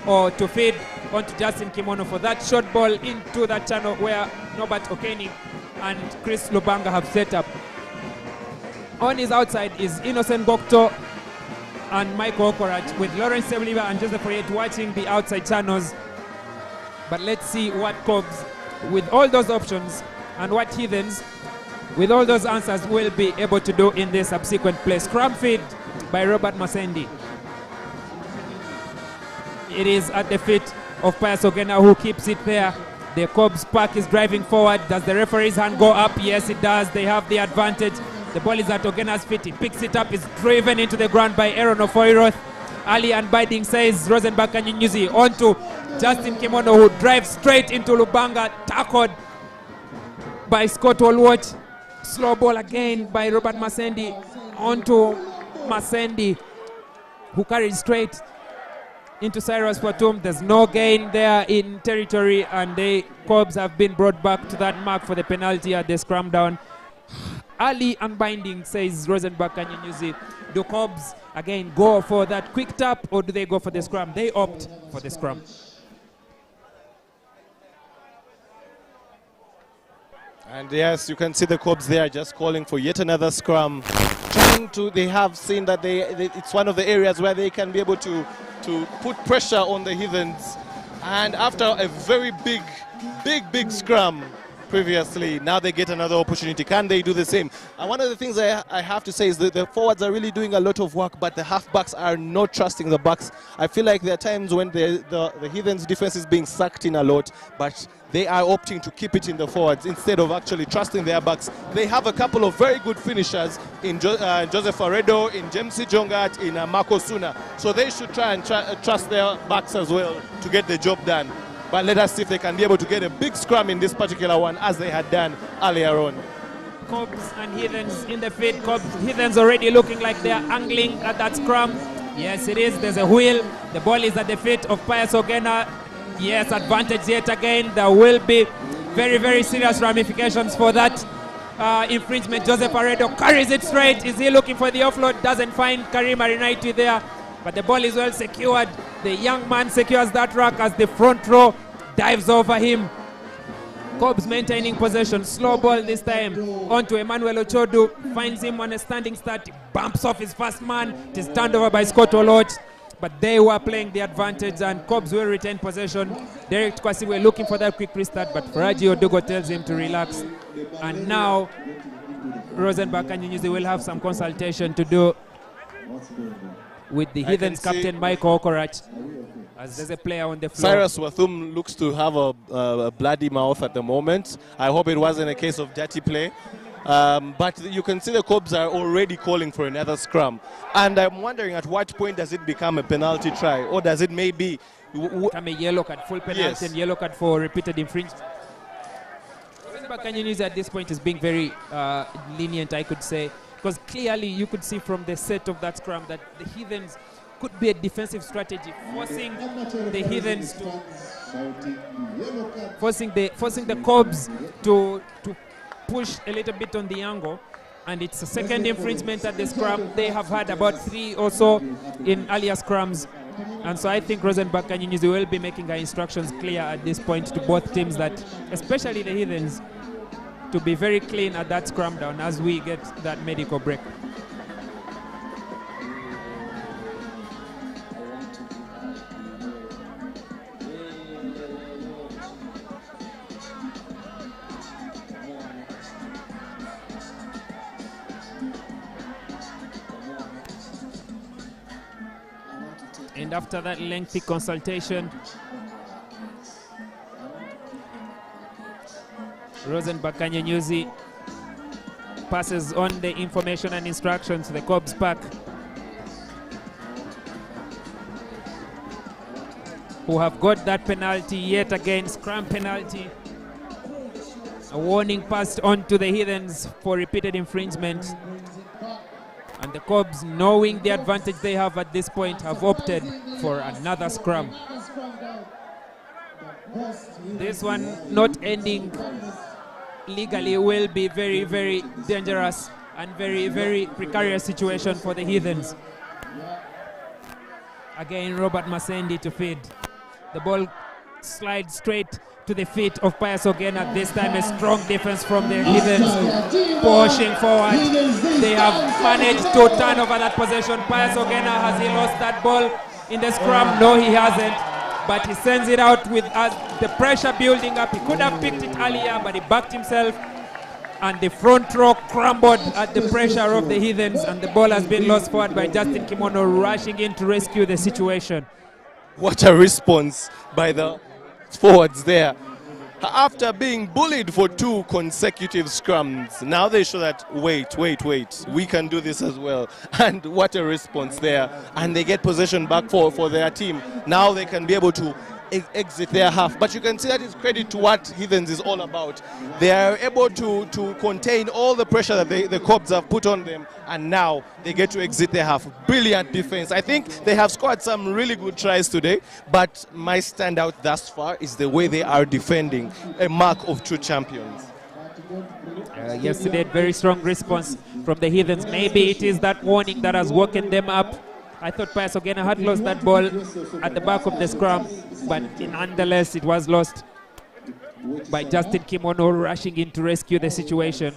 or to feed onto Justin Kimono for that short ball into that channel where Norbert Okeni and Chris Lubanga have set up. On his outside is Innocent Gokto and Michael Okorach, with Lawrence Sebliva and Joseph Oyet watching the outside channels. But let's see what Cobs, with all those options, and what Heathens, with all those answers, will be able to do in this subsequent play. Scrum feed by Robert Masendi. It is at the feet of Pius Ogena, who keeps it there. The Cobs pack is driving forward. Does the referee's hand go up? Yes, it does. They have the advantage. The ball is at Ogena's feet. He picks it up. It's driven into the ground by Aaron Ofoiroth. Ali Unbinding says Rosenbach Kanyinyizi onto Justin Kimono, who drives straight into Lubanga, tackled by Scott Wolwatch. Slow ball again by Robert Masendi onto Masendi, who carries straight into Cyrus Watum. There's no gain there in territory, and the Cobs have been brought back to that mark for the penalty at the scrum down. Ali Unbinding says Rosenbach Kanyinyizi. Do Cobs again go for that quick tap, or do they go for the scrum? They opt for the scrum. And yes, you can see the Cobs there just calling for yet another scrum. They have seen that it's one of the areas where they can be able to put pressure on the Heathens. And after a very big scrum, previously. Now they get another opportunity. Can they do the same? And one of the things I have to say is that the forwards are really doing a lot of work, but the halfbacks are not trusting the backs. I feel like there are times when the Heathens defense is being sucked in a lot, but they are opting to keep it in the forwards instead of actually trusting their backs. They have a couple of very good finishers in Joseph Aredo, in James Jongat, in Marco Suna. So they should try and trust their backs as well to get the job done. But let us see if they can be able to get a big scrum in this particular one as they had done earlier on. Cobs and Heathens in the feed. Heathens already looking like they're angling at that scrum. Yes, it is. There's a wheel. The ball is at the feet of Pius Ogena. Yes, advantage yet again. There will be very, very serious ramifications for that infringement. Joseph Aredo carries it straight. Is he looking for the offload? Doesn't find Karim Arinaiti there. But the ball is well secured. The young man secures that rack as the front row dives over him. Cobs maintaining possession. Slow ball this time. Onto Emmanuel Ochodu. Finds him on a standing start. Bumps off his first man. It is turned over by Scott Olot. But they were playing the advantage and Cobs will retain possession. Derek Kwasi were looking for that quick restart, but Faraji Odugo tells him to relax. And now Rosenbach and Nyunyuzi will have some consultation to do with the Heathens captain Michael Okorach, as there's a player on the floor. Cyrus Wathum looks to have a bloody mouth at the moment. I hope it wasn't a case of dirty play. But you can see the Cobs are already calling for another scrum. And I'm wondering at what point does it become a penalty try? Or does it maybe become a yellow card, full penalty, yes, and yellow card for repeated infringement? Rosenbach at this point is being very lenient, I could say. Because clearly you could see from the set of that scrum that the Heathens could be a defensive strategy, forcing the Heathens to forcing the Cobs to push a little bit on the angle. And it's a second infringement at the scrum. They have had about 3 or so in earlier scrums. And so I think Rosenbach and Nyunyuzi will be making our instructions clear at this point to both teams, that especially the Heathens, to be very clean at that scrum down as we get that medical break. And after that lengthy consultation, Rosenbach and Nyunyuzi passes on the information and instructions to the Cobs pack, who have got that penalty yet again, scrum penalty. A warning passed on to the Heathens for repeated infringement. And the Cobs, knowing the advantage they have at this point, have opted for another scrum. This one not ending legally will be very, very dangerous and very, very precarious situation for the Heathens. Again, Robert Masendi to feed. The ball slides straight to the feet of Pius Ogena. This time a strong defense from the Heathens, pushing forward. They have managed to turn over that possession. Pius Ogena, has he lost that ball in the scrum? No, he hasn't. But he sends it out with the pressure building up. He could have picked it earlier, but he backed himself. And the front row crumbled at the pressure of the Heathens, and the ball has been lost forward by Justin Kimono, rushing in to rescue the situation. What a response by the forwards there. After being bullied for 2 consecutive scrums, now they show that, wait, we can do this as well. And what a response there. And they get possession back for their team. Now they can be able to exit their half. But you can see that is credit to what Heathens is all about. They are able to contain all the pressure that the Cobs have put on them, and now they get to exit their half. Brilliant defense. I think they have scored some really good tries today, but my standout thus far is the way they are defending, a mark of true champions. Yesterday, very strong response from the Heathens. Maybe it is that warning that has woken them up. I thought Pius Ogena had lost that ball at the back of the scrum, but nonetheless it was lost by Justin Kimono, rushing in to rescue the situation.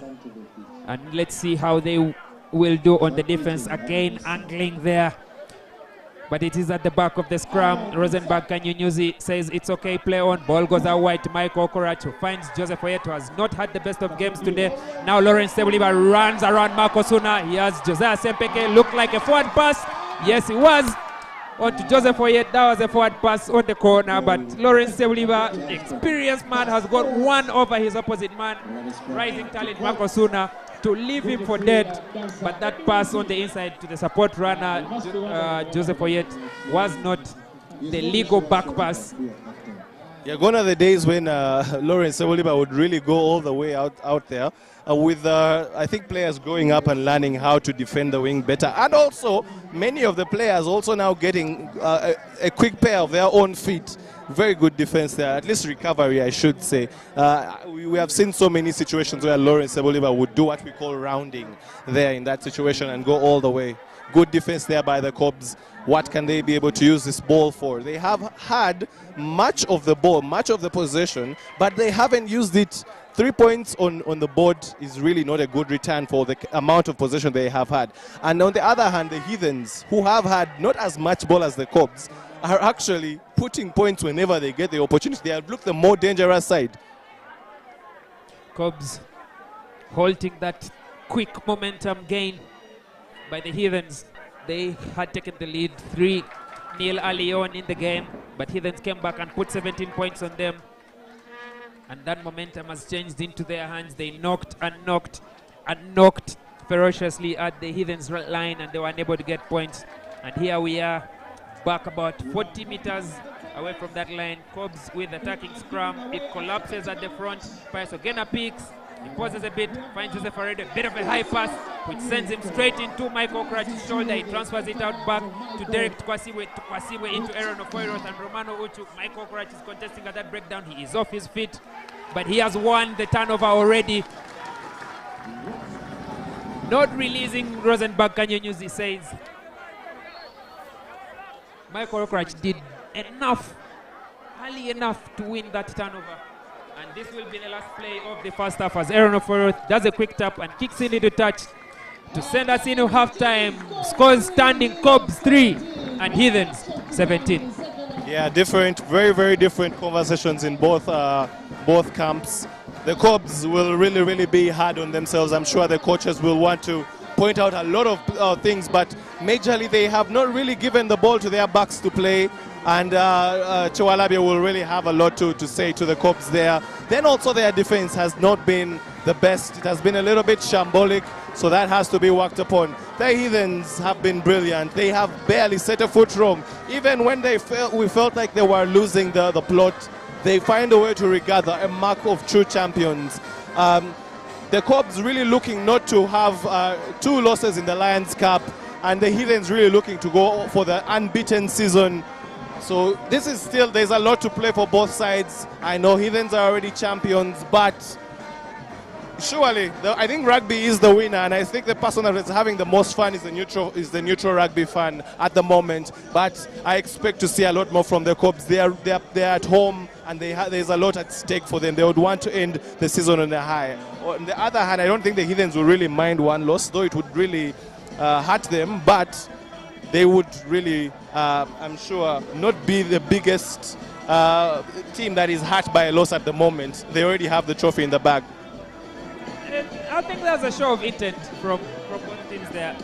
And let's see how they will do on the defense. Again, angling there but it is at the back of the scrum. Rosenberg Kanyunyuzi says it's okay, play on. Ball goes out wide to Mike Okorach, who finds Joseph Oyet, who has not had the best of games today. Now Lawrence Sebuliba runs around Marco Suna. He has Josiah Sempeke look like a forward pass. Yes, it was. On to Joseph Oyet, that was a forward pass on the corner, but Lawrence Sebuliba, experienced man, has got one over his opposite man, rising talent Marco Suna, to leave him for dead. But that pass on the inside to the support runner, Joseph Oyet, was not the legal back pass. Yeah, gone are the days when Lawrence Sebuliba would really go all the way out there. With, I think, players growing up and learning how to defend the wing better. And also, many of the players also now getting a quick pair of their own feet. Very good defense there, at least recovery, I should say. We have seen so many situations where Lawrence Sebuliba would do what we call rounding there in that situation and go all the way. Good defense there by the Cobs. What can they be able to use this ball for? They have had much of the ball, much of the possession, but they haven't used it. 3 points on the board is really not a good return for the amount of possession they have had. And on the other hand, the Heathens, who have had not as much ball as the Cobs, are actually putting points whenever they get the opportunity. They have looked the more dangerous side. Cobs halting that quick momentum gain by the Heathens. They had taken the lead 3-0 early on in the game, but Heathens came back and put 17 points on them. And that momentum has changed into their hands. They knocked and knocked and knocked ferociously at the Heathens line, and they were unable to get points. And here we are, back about 40 meters away from that line. Cobs with attacking scrum. It collapses at the front. Paisogena peaks. He pauses a bit, finds Joseph Already, a bit of a high pass, which sends him straight into Mike Okorach's shoulder. He transfers it out back to Derek Kwasiwe into Aaron Ofoiros and Romano Uchu. Mike Okorach is contesting at that breakdown. He is off his feet, but he has won the turnover already. Not releasing Rosenberg Kanyunyuzi says Michael Okorach did enough, early enough to win that turnover. And this will be the last play of the first half as Aaron Ofoiros does a quick tap and kicks in into touch to send us into halftime. Scores standing Cobs 3 and Heathens 17. Yeah, different, very, very different conversations in both camps. The Cobs will really be hard on themselves. I'm sure the coaches will want to point out a lot of things, but majorly they have not really given the ball to their backs to play. And Chewalabia will really have a lot to say to the Cobs there. Then also their defense has not been the best. It has been a little bit shambolic, so that has to be worked upon. The Heathens have been brilliant. They have barely set a foot wrong. Even when we felt like they were losing the plot, they find a way to regather, a mark of true champions. The Cobs really looking not to have 2 losses in the Lions Cup, and the Heathens really looking to go for the unbeaten season. So this is still, there's a lot to play for both sides. I know Heathens are already champions, but surely I think rugby is the winner, and I think the person that is having the most fun is the neutral rugby fan at the moment. But I expect to see a lot more from the Cobs. They're at home, and there's a lot at stake for them. They would want to end the season on a high. On the other hand, I don't think the Heathens will really mind one loss, though it would really hurt them. But they would really, I'm sure, not be the biggest team that is hurt by a loss at the moment. They already have the trophy in the bag. I think there's a show of intent from both teams there.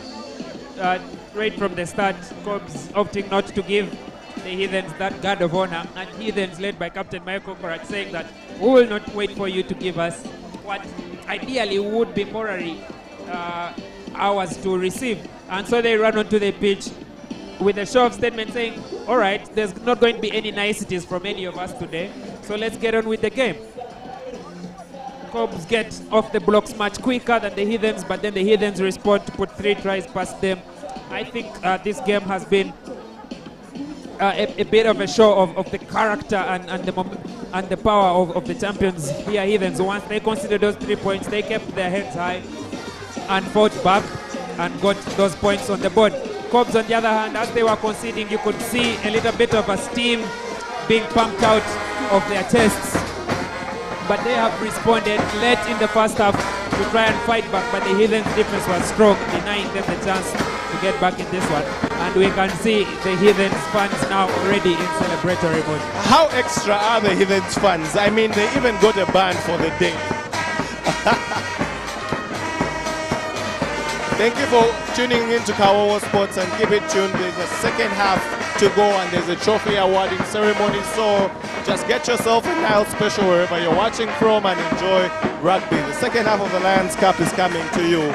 Right from the start, Cobs opting not to give the Heathens that guard of honor, and Heathens led by Captain Michael Korat saying that we will not wait for you to give us what ideally would be morally ours to receive. And so they run onto the pitch with a show of statement saying, all right, there's not going to be any niceties from any of us today, so let's get on with the game. Cobs get off the blocks much quicker than the Heathens, but then the Heathens respond to put 3 tries past them. I think this game has been a bit of a show of the character and the power of the champions here, Heathens. Once they considered those 3 points, they kept their heads high and fought back and got those points on the board. Cobs, on the other hand, as they were conceding, you could see a little bit of a steam being pumped out of their chests. But they have responded late in the first half to try and fight back, but the Heathens defense was strong, denying them the chance to get back in this one. And we can see the Heathens fans now already in celebratory mode. How extra are the Heathens fans? I mean, they even got a band for the day. Thank you for tuning in to Kawawa Sports, and keep it tuned. There's a second half to go and there's a trophy awarding ceremony. So just get yourself a Nile special wherever you're watching from and enjoy rugby. The second half of the Lions Cup is coming to you.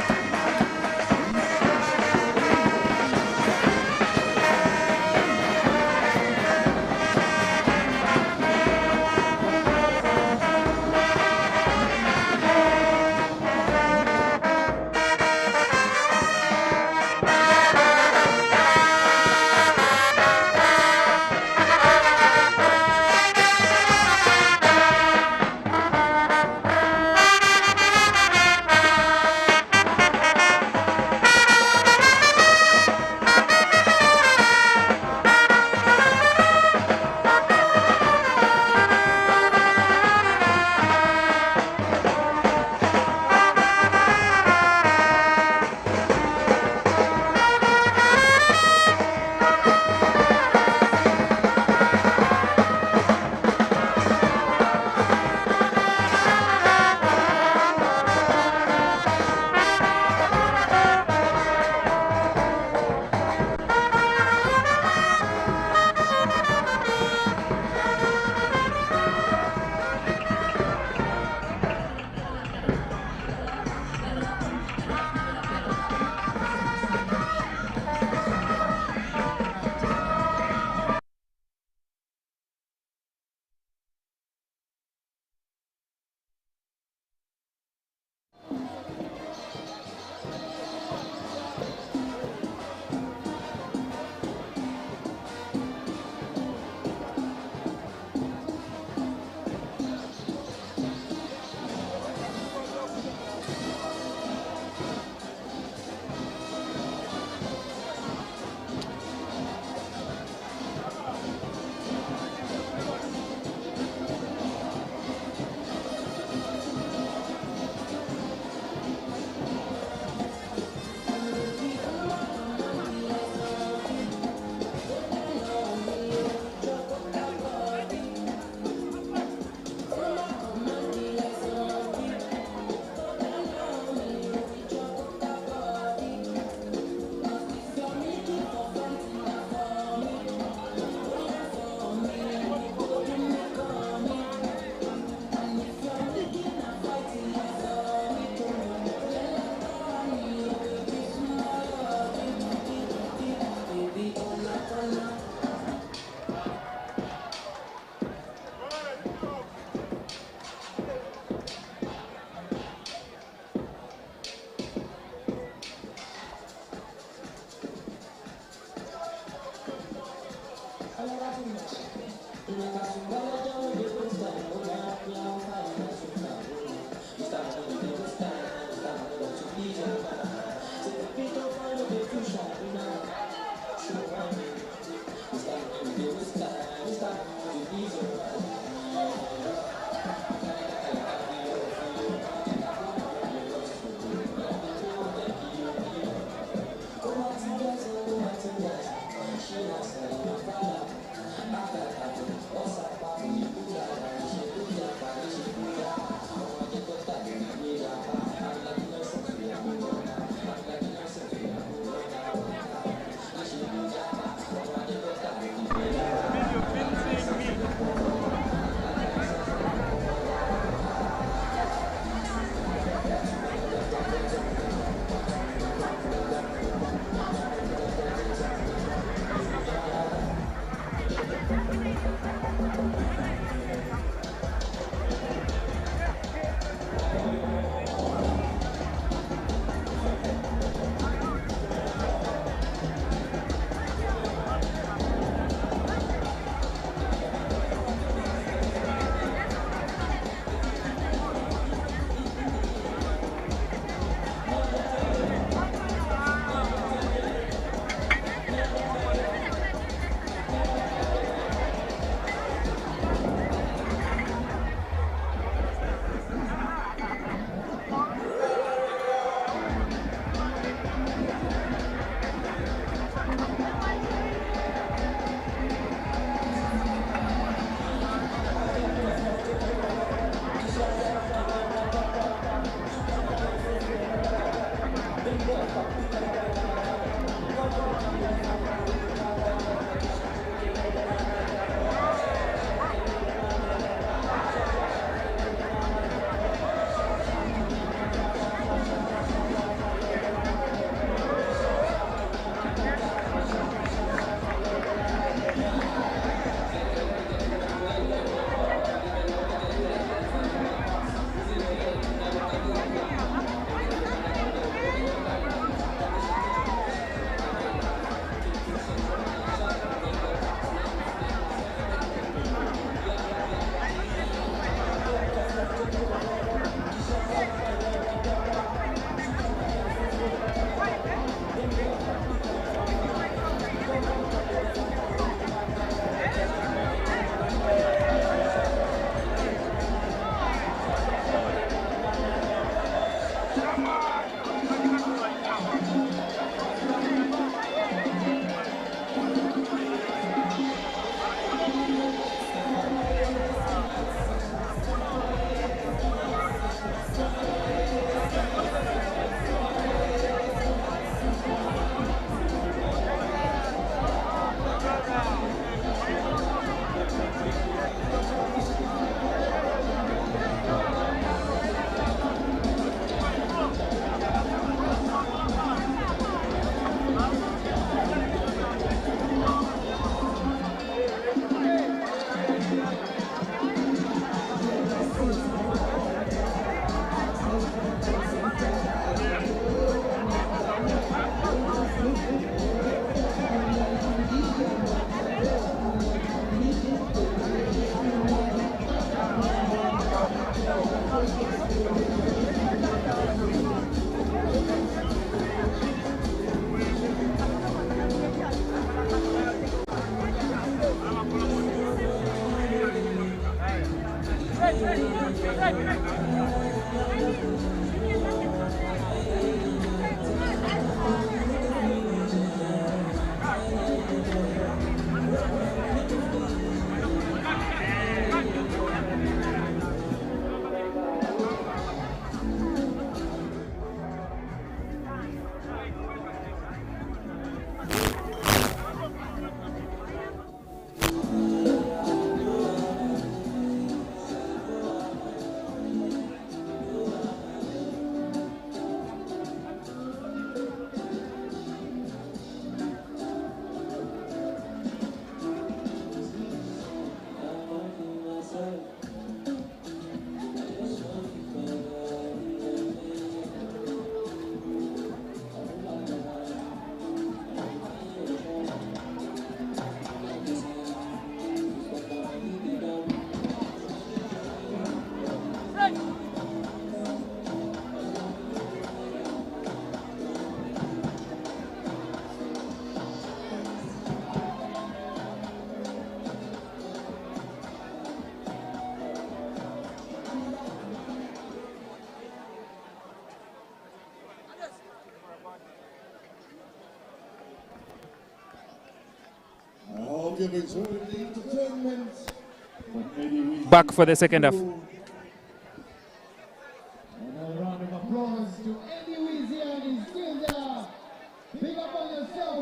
Back for the second half.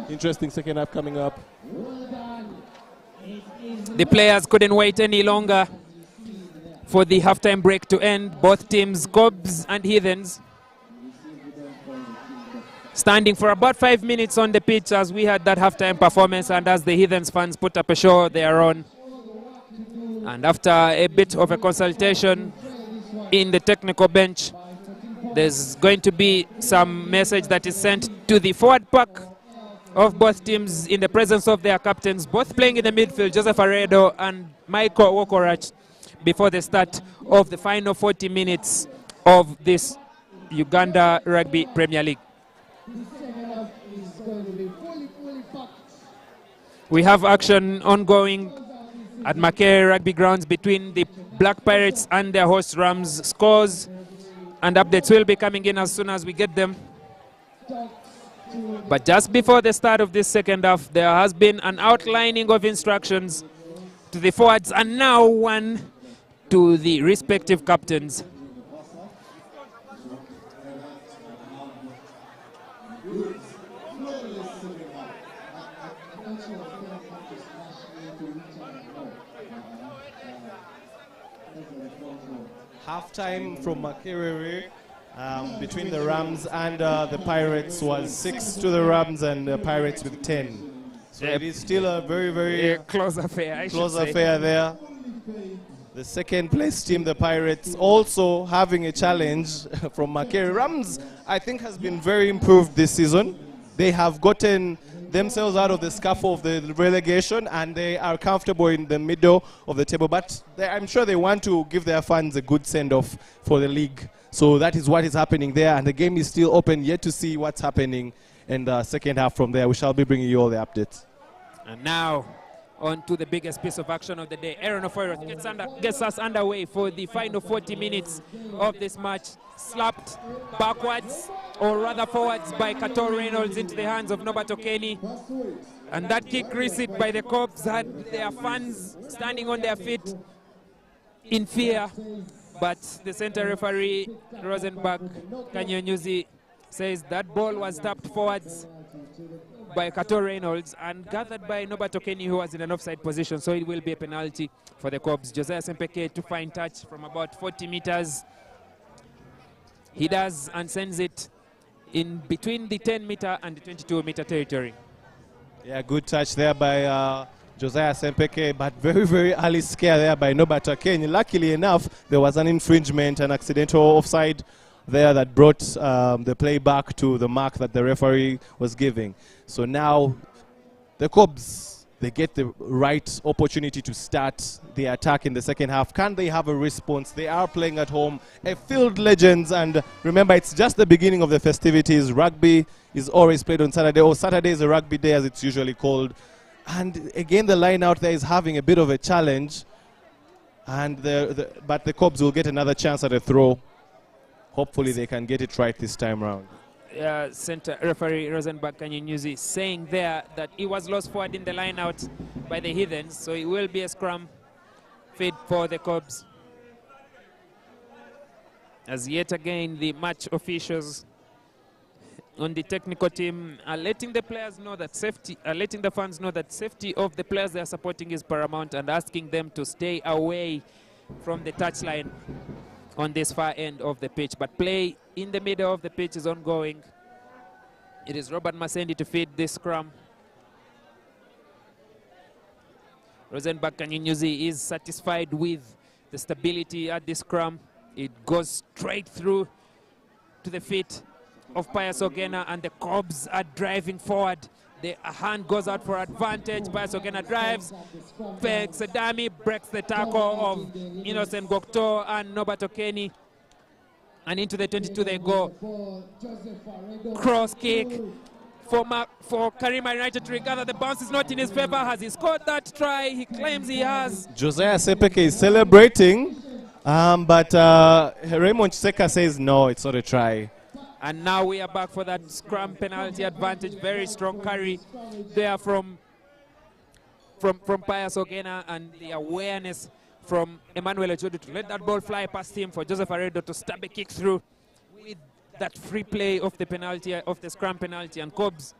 Interesting second half coming up. The players couldn't wait any longer for the halftime break to end. Both teams, Cobs and Heathens, standing for about 5 minutes on the pitch as we had that halftime performance and as the Heathens fans put up a show of their own. And after a bit of a consultation in the technical bench, there's going to be some message that is sent to the forward pack of both teams in the presence of their captains, both playing in the midfield, Joseph Aredo and Michael Wokorach, before the start of the final 40 minutes of this Uganda Rugby Premier League. We have action ongoing at Mackay Rugby Grounds between the Black Pirates and their host Rams. Scores and updates will be coming in as soon as we get them. But just before the start of this second half, there has been an outlining of instructions to the forwards and now one to the respective captains. Halftime from Makerere between the Rams and the Pirates was 6 to the Rams and the Pirates with 10. So it is still a very close affair, close affair there. The second place team, the Pirates, also having a challenge from Makerere. Rams, I think, has been very improved this season. They have gotten themselves out of the scuffle of the relegation and they are comfortable in the middle of the table, but I'm sure they want to give their fans a good send-off for the league. So that is what is happening there, and the game is still open, yet to see what's happening in the second half from there. We shall be bringing you all the updates. And now on to the biggest piece of action of the day. Aaron Ofoiro gets us underway for the final 40 minutes of this match. Slapped backwards, or rather forwards, by Kato Reynolds into the hands of Norbert Okeni. And that kick received by the Cobs had their fans standing on their feet in fear. But the center referee, Rosenberg Kanyonyuzi, says that ball was tapped forwards by Kato Reynolds and gathered by Norbert Okeni, who was in an offside position. So it will be a penalty for the Cobs. Josiah Sempeke to find touch from about 40 meters. He does and sends it in between the 10-meter and the 22-meter territory. Yeah, good touch there by Josiah Sempeke, but very early scare there by Norbert Okeni. Luckily enough, there was an infringement, an accidental offside there that brought the play back to the mark that the referee was giving. So now the Cobs, they get the right opportunity to start the attack in the second half. Can they have a response? They are playing at home, a field legends, and remember, it's just the beginning of the festivities. Rugby is always played on Saturday, or Saturday is a rugby day as it's usually called. And again, the line out there is having a bit of a challenge. And but the Cobs will get another chance at a throw. Hopefully they can get it right this time round. Center referee Rosenberg Kanyunyuzi saying there that he was lost forward in the line out by the Heathens, so it will be a scrum feed for the Cobs. As yet again the match officials on the technical team are letting the players know that safety, letting the fans know that safety of the players they are supporting is paramount, and asking them to stay away from the touchline on this far end of the pitch. But play in the middle of the pitch is ongoing. It is Robert Masendi to feed this scrum. Rosenberg Kanyunyuzi is satisfied with the stability at this scrum. It goes straight through to the feet of Pius Ogena, and the Cobs are driving forward. The hand goes out for advantage. Pius Ogena drives, fakes a dummy, breaks the tackle of Innocent Gokto and Norbert Okeni, and into the 22 they go. Cross kick for Karima United to regather. The bounce is not in his favor. Has he scored that try? He claims he has. Josiah Sepeke is celebrating, but Raymond Chiseka says no, it's not a try. And now we are back for that scrum penalty advantage. Very strong carry there from Pius Ogena, and the awareness from Emmanuel Ojodu to let that ball fly past him for Joseph Aredo to stab a kick through with that free play of the penalty, of the scrum penalty. And Cobs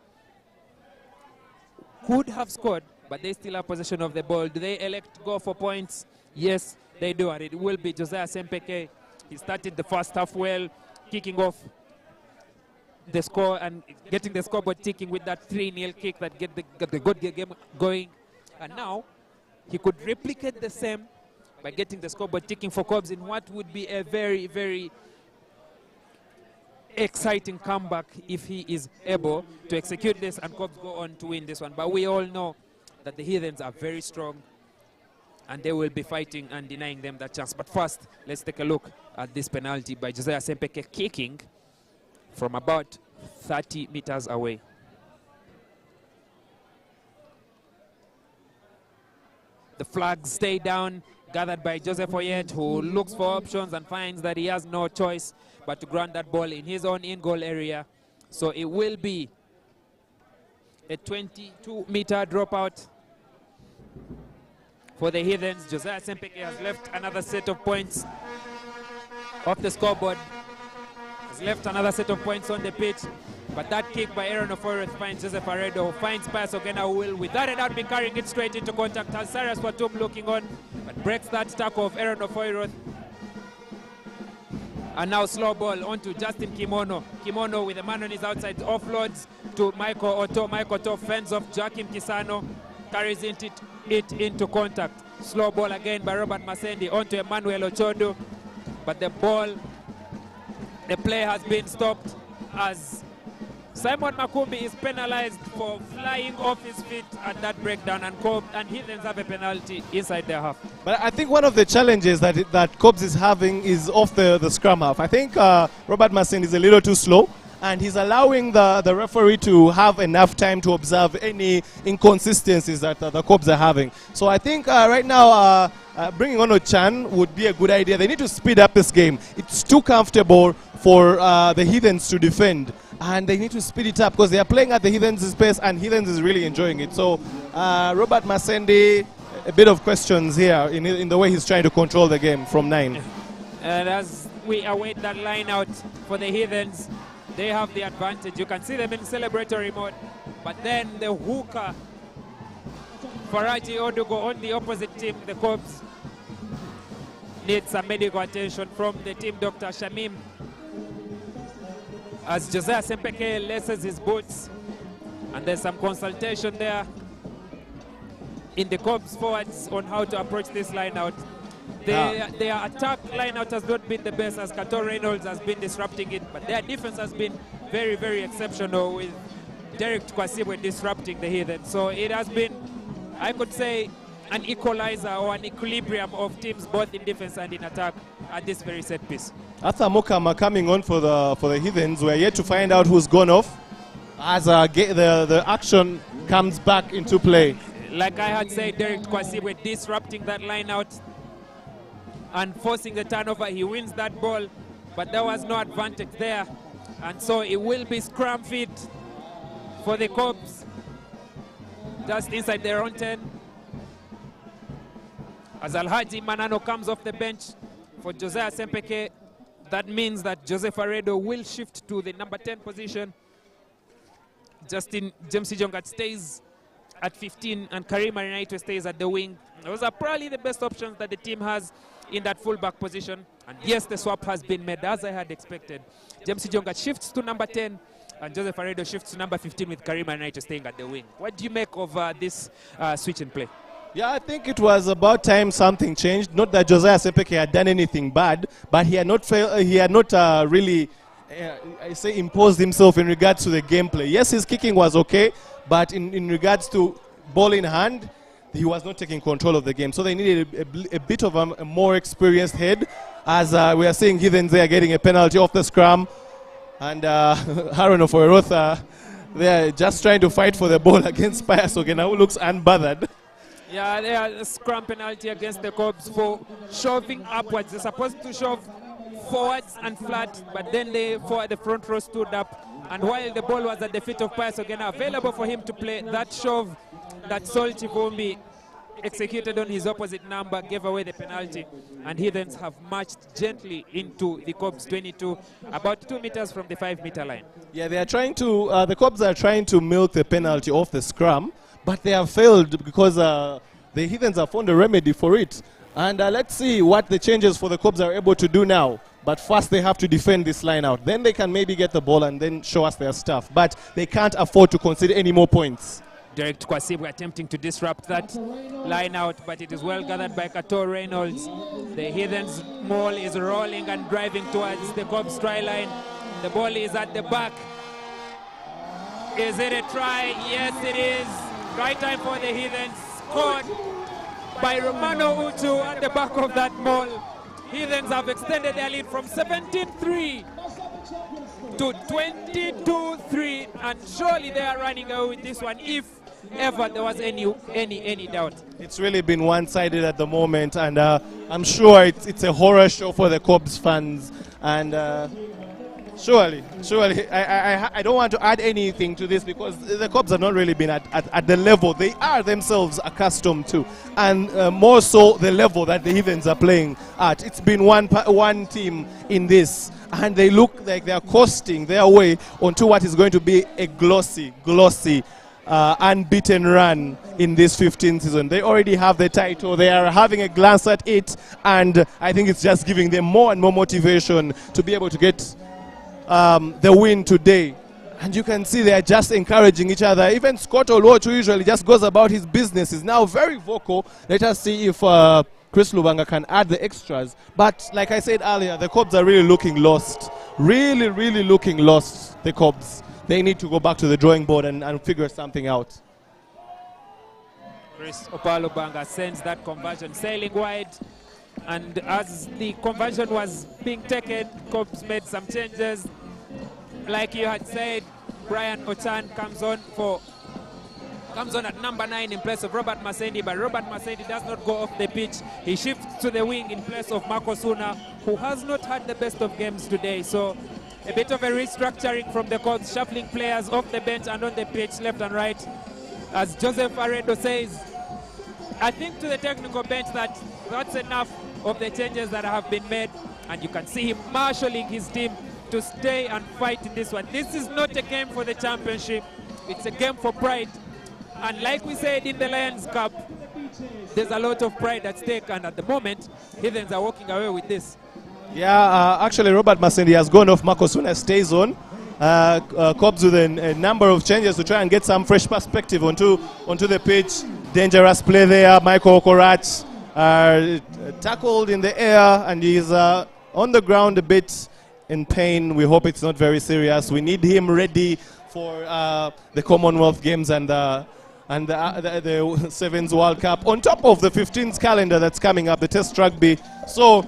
could have scored, but they still have possession of the ball. Do they elect to go for points? Yes, they do, and it will be Josiah Sempeke. He started the first half well, kicking off the score and getting the scoreboard ticking with that 3-0 kick that get the good game going. And now he could replicate the same by getting the scoreboard ticking for Cobs in what would be a very, very exciting comeback if he is able to execute this and Cobs go on to win this one. But we all know that the Heathens are very strong, and they will be fighting and denying them that chance. But first, let's take a look at this penalty by Josiah Sempeke, kicking from about 30 meters away. The flags stay down, gathered by Joseph Oyet, who looks for options and finds that he has no choice but to ground that ball in his own in-goal area. So it will be a 22-meter dropout for the Heathens. Josiah Sempeke has left another set of points off the scoreboard. Has left another set of points on the pitch, but that kick by Aaron Ofoireth finds Joseph Aredo, who finds Pius Ogena, who will without a doubt be carrying it straight into contact. Alsarius Watum looking on, but breaks that tackle of Aaron Ofoireth. And now slow ball onto Justin Kimono. Kimono with a man on his outside, offloads to Michael Otto. Michael Otto fends off Joachim Kisano, carries it into contact. Slow ball again by Robert Masendi onto Emmanuel Ochodo, but the play has been stopped as Simon Makumbi is penalized for flying off his feet at that breakdown, and Heathens have a penalty inside their half. But I think one of the challenges that Cobs is having is off the scrum half. I think Robert Masendi is a little too slow, and he's allowing the referee to have enough time to observe any inconsistencies that the Cobs are having. So I think right now bringing on Ochan would be a good idea. They need to speed up this game. It's too comfortable for the Heathens to defend, and they need to speed it up because they are playing at the Heathens' pace, and Heathens is really enjoying it. So Robert Masendi, a bit of questions here in the way he's trying to control the game from 9. And as we await that line out for the Heathens, they have the advantage. You can see them in celebratory mode, but then the hooker Faraji Odugo on the opposite team, the Cobs, needs some medical attention from the team Dr. Shamim, as Josiah Sempeke laces his boots, and there's some consultation there in the Cobs forwards on how to approach this line out. Their attack line out has not been the best, as Kato Reynolds has been disrupting it, but their defense has been very, very exceptional, with Derek Kwasibwe disrupting the Heathen. So it has been, I could say, an equalizer or an equilibrium of teams both in defense and in attack at this very set piece. Arthur Mokama coming on for the Heathens. We're yet to find out who's gone off as the action comes back into play. Like I had said, Derek Kwasibwe disrupting that line out and forcing the turnover. He wins that ball, but there was no advantage there. And so it will be scrum fit for the Cobs, just inside their own 10. As Alhaji Manano comes off the bench for Josiah Sempeke, that means that Joseph Aredo will shift to the number 10 position. Justin James Jongat stays at 15 and Karim Marinaito stays at the wing. Those are probably the best options that the team has in that fullback position. And yes, the swap has been made as I had expected. James Jongat shifts to number 10 and Joseph Aredo shifts to number 15 with Karim Marinaito staying at the wing. What do you make of this switch in play? Yeah, I think it was about time something changed. Not that Josiah Sepeke had done anything bad, but he had not really imposed himself in regards to the gameplay. Yes, his kicking was okay, but in regards to ball in hand, he was not taking control of the game. So they needed a bit of a more experienced head, as we are seeing Heathens there getting a penalty off the scrum. And Haron of Oerotha, they are just trying to fight for the ball against Pius Ogena, who looks unbothered. Yeah, they are a scrum penalty against the Cobs for shoving upwards. They're supposed to shove forwards and flat, but then the front row stood up. And while the ball was at the feet of Pius Ogena, available for him to play, that shove that Sol Chivumbi executed on his opposite number gave away the penalty. And Heathens have marched gently into the Cobs 22, about 2 meters from the 5-meter line. Yeah, they are trying to, the Cobs are trying to milk the penalty off the scrum, but they have failed because the Heathens have found a remedy for it. And let's see what the changes for the Cobs are able to do now. But first they have to defend this line out. Then they can maybe get the ball and then show us their stuff. But they can't afford to concede any more points. Derek Kwasibu attempting to disrupt that line out, but it is well gathered by Kato Reynolds. The Heathens ball is rolling and driving towards the Cobs try line. The ball is at the back. Is it a try? Yes, it is. Right time for the Heathens. Scored by Romano Utu at the back of that ball. Heathens have extended their lead from 17-3 to 22-3, and surely they are running away with this one if ever there was any doubt. It's really been one-sided at the moment, and I'm sure it's a horror show for the Cobs fans. And surely, I don't want to add anything to this because the Cobs have not really been at the level they are themselves accustomed to, and more so the level that the Heathens are playing at. It's been one team in this, and they look like they are coasting their way onto what is going to be a glossy, unbeaten run in this 15th season. They already have the title. They are having a glance at it, and I think it's just giving them more and more motivation to be able to get the win today. And you can see they are just encouraging each other. Even Scott Oluoch, who usually just goes about his business, is now very vocal. Let us see if Chris Lubanga can add the extras. But like I said earlier, the Cobs are really looking lost. Really looking lost, the Cobs. They need to go back to the drawing board and figure something out. Chris Opalubanga sends that conversion sailing wide. And as the conversion was being taken, Cobs made some changes. Like you had said, Brian Ochan comes on at number 9 in place of Robert Masendi, but Robert Masendi does not go off the pitch. He shifts to the wing in place of Marco Suna, who has not had the best of games today. So a bit of a restructuring from the Cobs, shuffling players off the bench and on the pitch, left and right. As Joseph Aredo says, I think to the technical bench that that's enough of the changes that have been made, and you can see him marshalling his team to stay and fight in this one. This is not a game for the championship, it's a game for pride. And like we said in the Lions Cup, there's a lot of pride at stake, and at the moment, Heathens are walking away with this. Yeah, actually Robert Masendi has gone off, Marco Suna stays on. Cobs with a number of changes to try and get some fresh perspective onto the pitch. Dangerous play there, Michael Okorach tackled in the air, and he's on the ground a bit in pain. We hope it's not very serious. We need him ready for the Commonwealth Games and the Sevens World Cup, on top of the 15th calendar that's coming up, the Test Rugby. So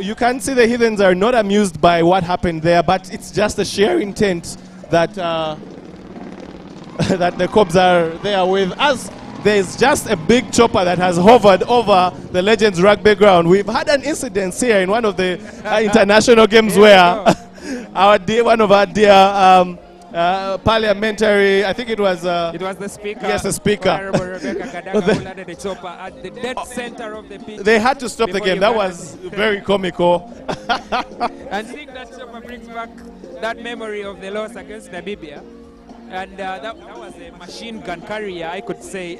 you can see the Heathens are not amused by what happened there, but it's just a sheer intent that that the Cobs are there with. As there's just a big chopper that has hovered over the Legends rugby ground. We've had an incident here in one of the international games where one of our dear parliamentary, I think it was the speaker. Yes, the speaker. Honorable Rebecca Kadaga, who landed the chopper at the dead center of the pitch. They had to stop the game. That was very comical. And seeing that chopper brings back that memory of the loss against Namibia. And that was a machine gun carrier, I could say.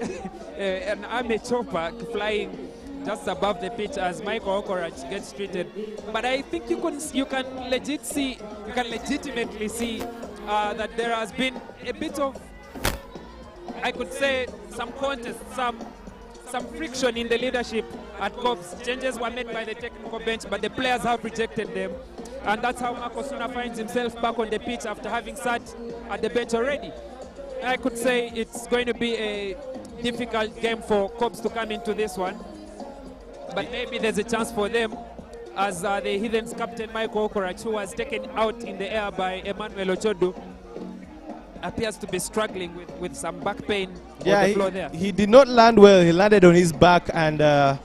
An army chopper flying just above the pitch as Michael Okorach gets treated. But I think you can legitimately see that there has been a bit of, I could say, some contest, some friction in the leadership at COBS. Changes were made by the technical bench, but the players have rejected them. And that's how Marco Suna finds himself back on the pitch after having sat at the bench already. I could say it's going to be a difficult game for COBS to come into this one. But maybe there's a chance for them, as the Heathens captain Michael Okorach, who was taken out in the air by Emmanuel Ochodo, appears to be struggling with some back pain on the floor there. He did not land well. He landed on his back, and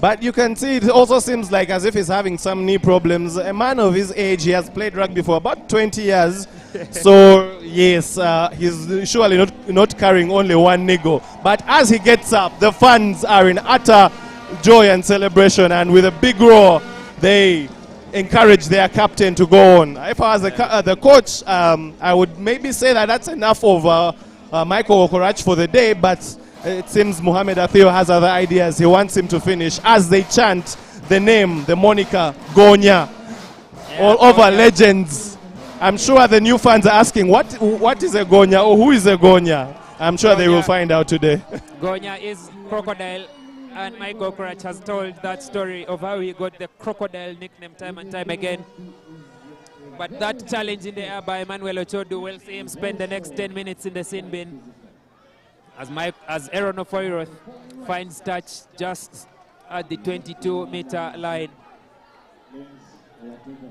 but you can see it also seems like as if he's having some knee problems. A man of his age, he has played rugby for about 20 years. So yes, he's surely not carrying only one niggle. But as he gets up, the fans are in utter joy and celebration, and with a big roar, they encourage their captain to go on. If I was the coach, I would maybe say that that's enough of Michael Okorach for the day, but it seems Mohamed Athio has other ideas. He wants him to finish as they chant the name, the moniker, Gonya, all over Legends. I'm sure the new fans are asking, what is a Gonya, or who is a Gonya? I'm sure they will find out today. Gonya is crocodile. And Michael Okorach has told that story of how he got the crocodile nickname time and time again. But that challenge in the air by Emmanuel Ochodo will see him spend the next 10 minutes in the sin bin as Aaron Ofoiroth finds touch just at the 22-meter line.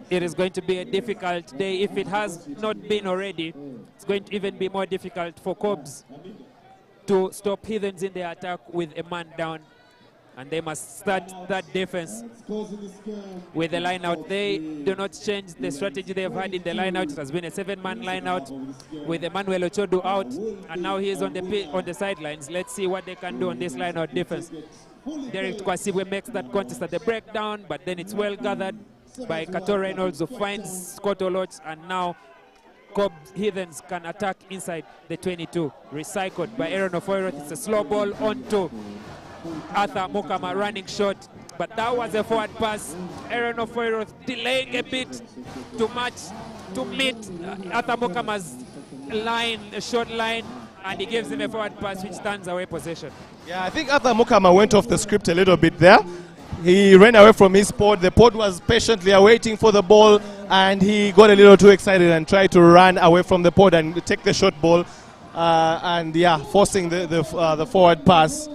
It is going to be a difficult day. If it has not been already, it's going to even be more difficult for COBS to stop Heathens in the attack with a man down. And they must start that defense with the line out. They do not change the strategy they've had in the line out. It has been a 7-man line out with Emmanuel Ochodo out, and now he is on the sidelines. Let's see what they can do on this line out defense. Derek Kwasiwe makes that contest at the breakdown, but then it's well gathered by Kato Reynolds, who finds Scott Oloch, and now COBS Heathens can attack inside the 22. Recycled by Aaron Ofoiroth. It's a slow ball onto Arthur Mukama running short, but that was a forward pass. Aaron Ofoiroth delaying a bit to meet Arthur Mukama's line, a short line, and he gives him a forward pass which turns away possession. Yeah, I think Arthur Mukama went off the script a little bit there. He ran away from his pod. The pod was patiently awaiting for the ball, and he got a little too excited and tried to run away from the pod and take the short ball, and yeah, forcing the forward pass.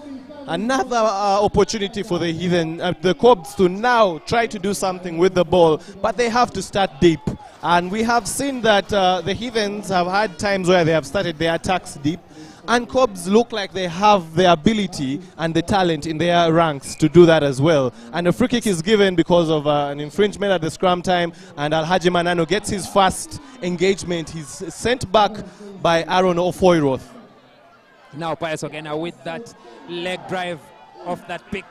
Another opportunity for the Heathen, the COBS to now try to do something with the ball, but they have to start deep. And we have seen that the Heathens have had times where they have started their attacks deep, and COBS look like they have the ability and the talent in their ranks to do that as well. And a free kick is given because of an infringement at the scrum time, and Alhaji Manano gets his first engagement. He's sent back by Aaron Ofoiroth. Now Pius Ogena with that leg drive off that pick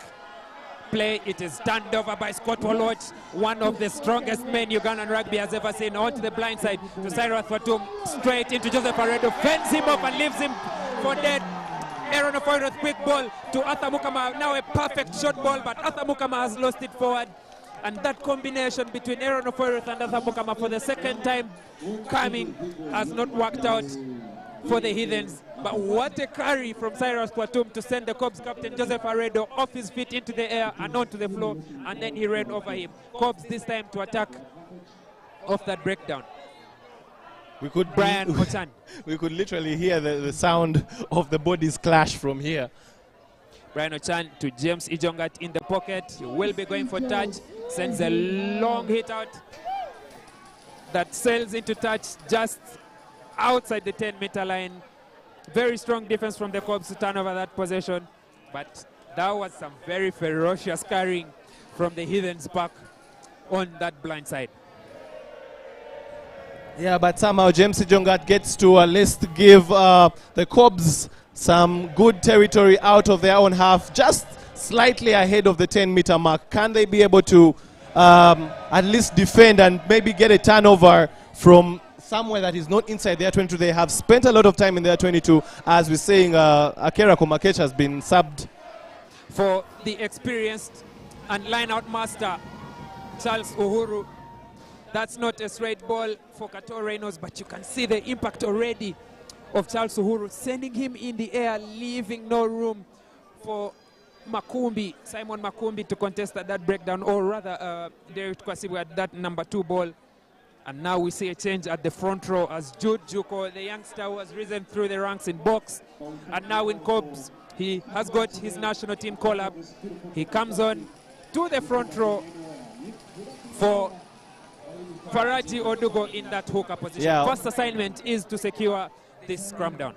play. It is turned over by Scott Oloch, one of the strongest men Ugandan rugby has ever seen, onto the blind side to Cyrus Fatum, straight into Joseph Aredo, fends him off and leaves him for dead. Aaron Ofoiroth, quick ball to Arthur Mukama, now a perfect short ball, but Arthur Mukama has lost it forward. And that combination between Aaron Ofoiroth and Arthur Mukama for the second time coming has not worked out for the Heathens. But what a carry from Cyrus Kwatum to send the COBS captain Joseph Aredo off his feet into the air and onto the floor, and then he ran over him. COBS this time to attack off that breakdown. We could Brian Ochan. We could literally hear the sound of the bodies clash from here. Brian Ochan to James Ijongat in the pocket. He will be going for touch. Sends a long hit out that sails into touch just outside the 10-meter line. Very strong defense from the Cubs to turn over that possession. But that was some very ferocious carrying from the Heathens back on that blind side. Yeah, but somehow James Jongat gets to at least give the Cubs some good territory out of their own half, just slightly ahead of the 10-meter mark. Can they be able to at least defend and maybe get a turnover from somewhere that is not inside their 22? They have spent a lot of time in their 22. As we're saying, Akera Komakech has been subbed. For the experienced and line-out master, Charles Uhuru, that's not a straight ball for Kato Reynolds, but you can see the impact already of Charles Uhuru, sending him in the air, leaving no room for Makumbi, Simon Makumbi, to contest at that breakdown, or rather Derek Kwasibu at that number 2 ball. And now we see a change at the front row as Jude Juko, the youngster who has risen through the ranks in box, and now in Cubs, he has got his national team call-up. He comes on to the front row for Faraji Odugo in that hooker position. Yeah. First assignment is to secure this scrum down.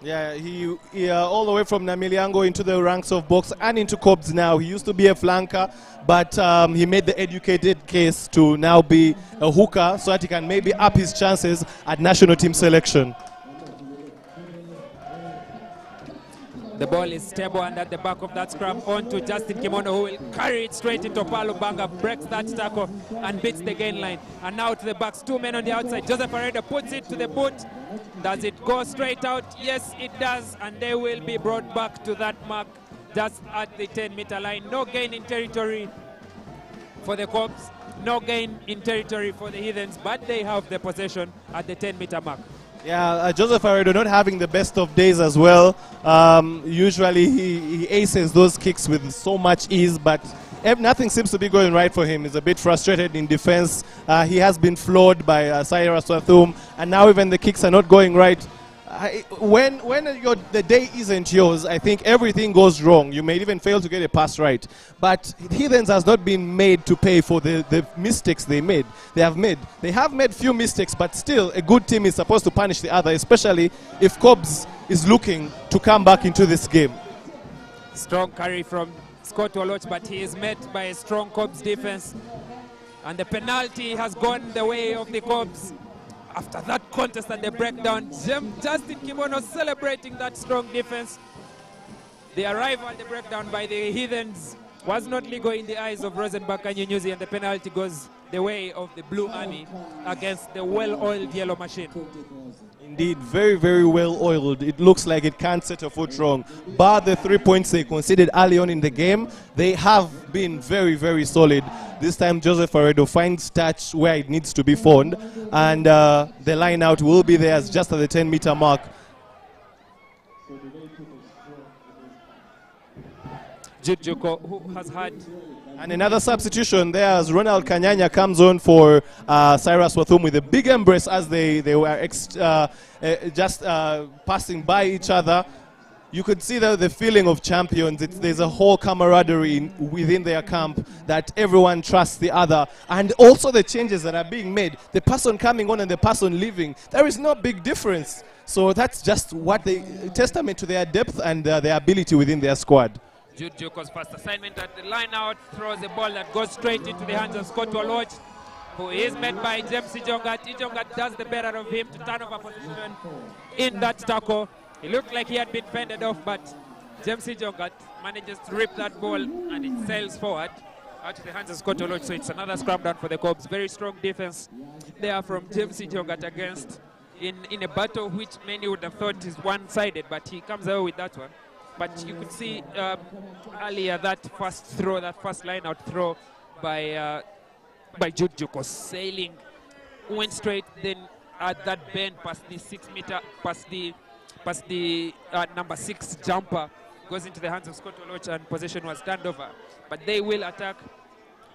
Yeah, he all the way from Namiliango into the ranks of box and into Cubs now. He used to be a flanker, but he made the educated case to now be a hooker so that he can maybe up his chances at national team selection. The ball is stable and at the back of that scrum on to Justin Kimono, who will carry it straight into Paulo Banga, breaks that tackle and beats the gain line. And now to the backs, 2 men on the outside. Joseph Aredo puts it to the boot. Does it go straight out? Yes, it does. And they will be brought back to that mark just at the 10-meter line. No gain in territory for the Cubs. No gain in territory for the Heathens, but they have the possession at the 10-meter mark. Yeah, Joseph Aredo not having the best of days as well. Usually he aces those kicks with so much ease, but nothing seems to be going right for him. He's a bit frustrated in defense. He has been floored by Cyrus Wathum, and now even the kicks are not going right. When the day isn't yours, I think everything goes wrong. You may even fail to get a pass right. But Heathens has not been made to pay for the mistakes they made. They have made few mistakes, but still a good team is supposed to punish the other, especially if Cubs is looking to come back into this game. Strong carry from Scott Waloch, but he is met by a strong Cubs defense. And the penalty has gone the way of the Cubs. After that contest and the breakdown, Justin Kimono celebrating that strong defense. The arrival at the breakdown by the Heathens was not legal in the eyes of Rosenberg Kanyunyuzi, and the penalty goes the way of the Blue Army against the well-oiled Yellow Machine. Indeed, very, very well oiled. It looks like it can't set a foot wrong. Bar the 3 points they conceded early on in the game, they have been very, very solid. This time Joseph Aredo finds touch where it needs to be found, and the line out will be there just at the 10-meter mark. Jujuko, who has had... And another substitution there as Ronald Kanyanya comes on for Cyrus Wathum with a big embrace as they were just passing by each other. You could see the feeling of champions. There's a whole camaraderie within their camp that everyone trusts the other. And also the changes that are being made. The person coming on and the person leaving, there is no big difference. So that's just what they testament to their depth and their ability within their squad. Jude Juko's first assignment at the line out, throws a ball that goes straight into the hands of Scott Waloch, who is met by James Ijongat. Ijongat does the better of him to turn over position in that tackle. It looked like he had been fended off, but James Ijongat manages to rip that ball and it sails forward out to the hands of Scott Waloch. So it's another scrum down for the Cubs. Very strong defense there from James Ijongat against in a battle which many would have thought is one-sided, but he comes away with that one. But you could see earlier that first throw, that first line-out throw by Jude Juko, sailing, went straight, then at that bend past the 6-meter, past the number 6 jumper, goes into the hands of Scott Waloch, and possession was turned over. But they will attack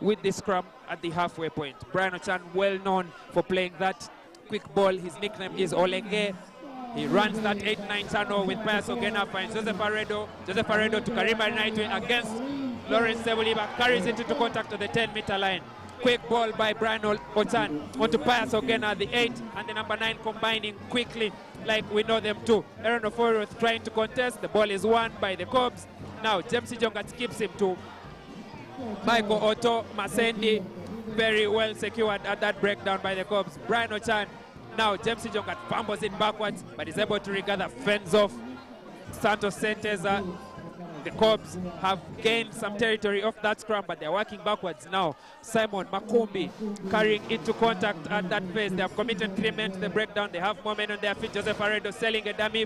with the scrum at the halfway point. Brian Ochan, well known for playing that quick ball. His nickname is Olenge. He runs that 8-9 channel with Pius Ogena, finds Joseph Aredo. Joseph Aredo to Karima Naitwe against Lawrence Sebuliba, carries it into contact to the 10-meter line. Quick ball by Brian Ochan onto Pius Ogena, the 8 and the number 9 combining quickly like we know them too. Aaron Oforioth trying to contest. The ball is won by the Cobs. Now James Jongat keeps him to Michael Otto Masendi. Very well secured at that breakdown by the Cobs. Brian Ochan. Now James Jongat fumbles it backwards, but is able to regather, fends off Santos Senteza. The Cobs have gained some territory off that scrum, but they're working backwards now. Simon Makumbi carrying into contact at that phase. They have committed 3 men to the breakdown. They have more men on their feet. Joseph Aredo selling a dummy,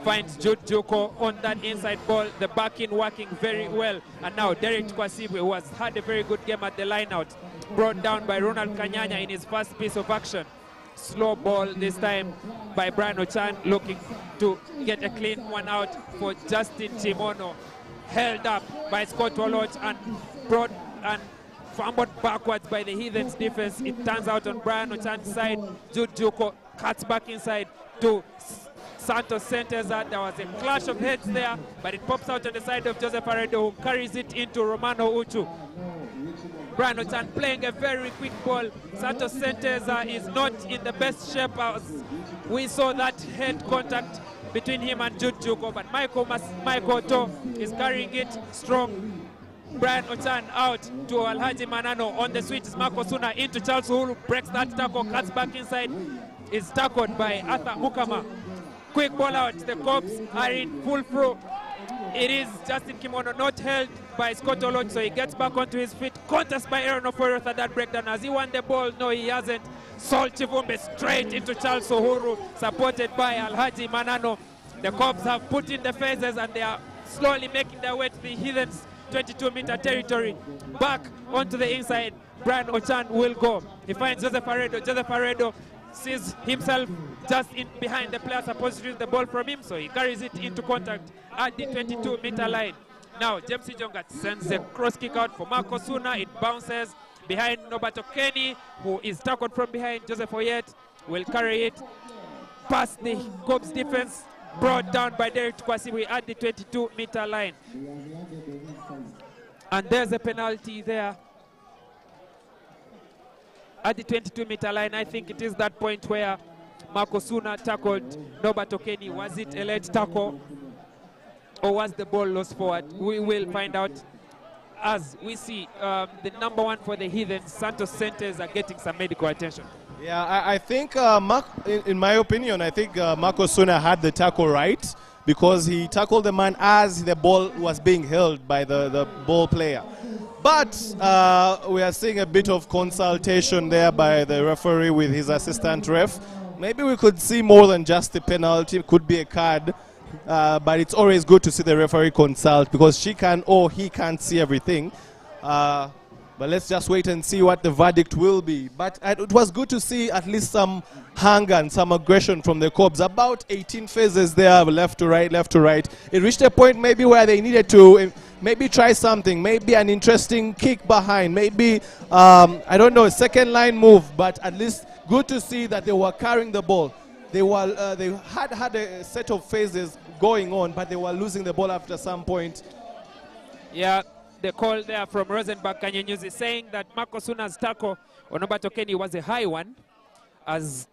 finds Jude Juko on that inside ball. The back in working very well. And now Derek Kwasibwe, who has had a very good game at the line out, brought down by Ronald Kanyanya in his first piece of action. Slow ball this time by Brian Ochan, looking to get a clean one out for Justin Chimono. Held up by Scott Oloch and brought and fumbled backwards by the Heathens defense. It turns out on Brian Ochan's side. Jude Juko cuts back inside to Santos Senteza. There was a clash of heads there, but it pops out on the side of Joseph Aredo, who carries it into Romano Uchu. Brian Ochan playing a very quick ball. Santos Senteza is not in the best shape as we saw that head contact between him and Jude Juko, but Michael Otto is carrying it strong. Brian Ochan out to Alhaji Manano. On the switch is Marco Suna into Charles Uhuru, breaks that tackle, cuts back inside, is tackled by Arthur Mukama. Quick ball out, the Cobs are in full throw. It is Justin Kimono, not held by Scott Oloch, so he gets back onto his feet. Contest by Aaron Oforioth at that breakdown. Has he won the ball? No, he hasn't. Sol Chivumbe straight into Charles Uhuru, supported by Alhaji Manano. The Cobs have put in the phases and they are slowly making their way to the Heathens 22-meter territory. Back onto the inside, Brian Ochan will go. He finds Joseph Aredo. Joseph Aredo sees himself just in behind the player supposed to use the ball from him, so he carries it into contact at the 22-meter line. Now James Jongat sends a cross kick out for Marco Suna. It bounces behind Nobato Kenny, who is tackled from behind. Joseph Oyet will carry it past the Cobs defense, brought down by Derek Kwasiwe at the 22-meter line. And there's a penalty there at the 22-meter line. I think it is that point where Marco Suna tackled Nobato Kenny. Was it a late tackle or was the ball lost forward? We will find out as we see the number 1 for the Heathens, Santos Centers, are getting some medical attention. Yeah, I think, in my opinion, I think Marco Suna had the tackle right, because he tackled the man as the ball was being held by the ball player. But we are seeing a bit of consultation there by the referee with his assistant ref. Maybe we could see more than just a penalty. It could be a card. But it's always good to see the referee consult, because she can or he can't see everything. But let's just wait and see what the verdict will be. But it was good to see at least some hunger and some aggression from the Cobs. About 18 phases there, left to right, left to right. It reached a point maybe where they needed to maybe try something, maybe an interesting kick behind, maybe, I don't know, a second line move, but at least good to see that they were carrying the ball. They had a set of phases going on, but they were losing the ball after some point. Yeah, the call there from Rosenberg Kanyenyuzi saying that Marco Suna's tackle on Nobato Kenny was a high one, as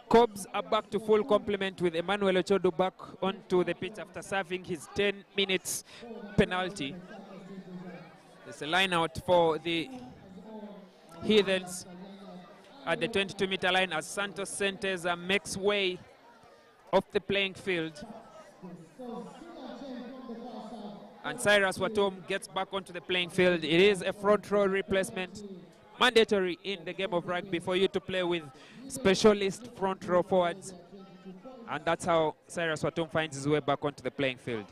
Cobs are back to full complement with Emmanuel Ochodo back onto the pitch after serving his 10 minutes penalty. There's a line out for the Heathens at the 22-meter line as Santos Senteza makes way off the playing field. And Cyrus Watom gets back onto the playing field. It is a front row replacement, mandatory in the game of rugby for you to play with specialist front row forwards. And that's how Cyrus Watom finds his way back onto the playing field.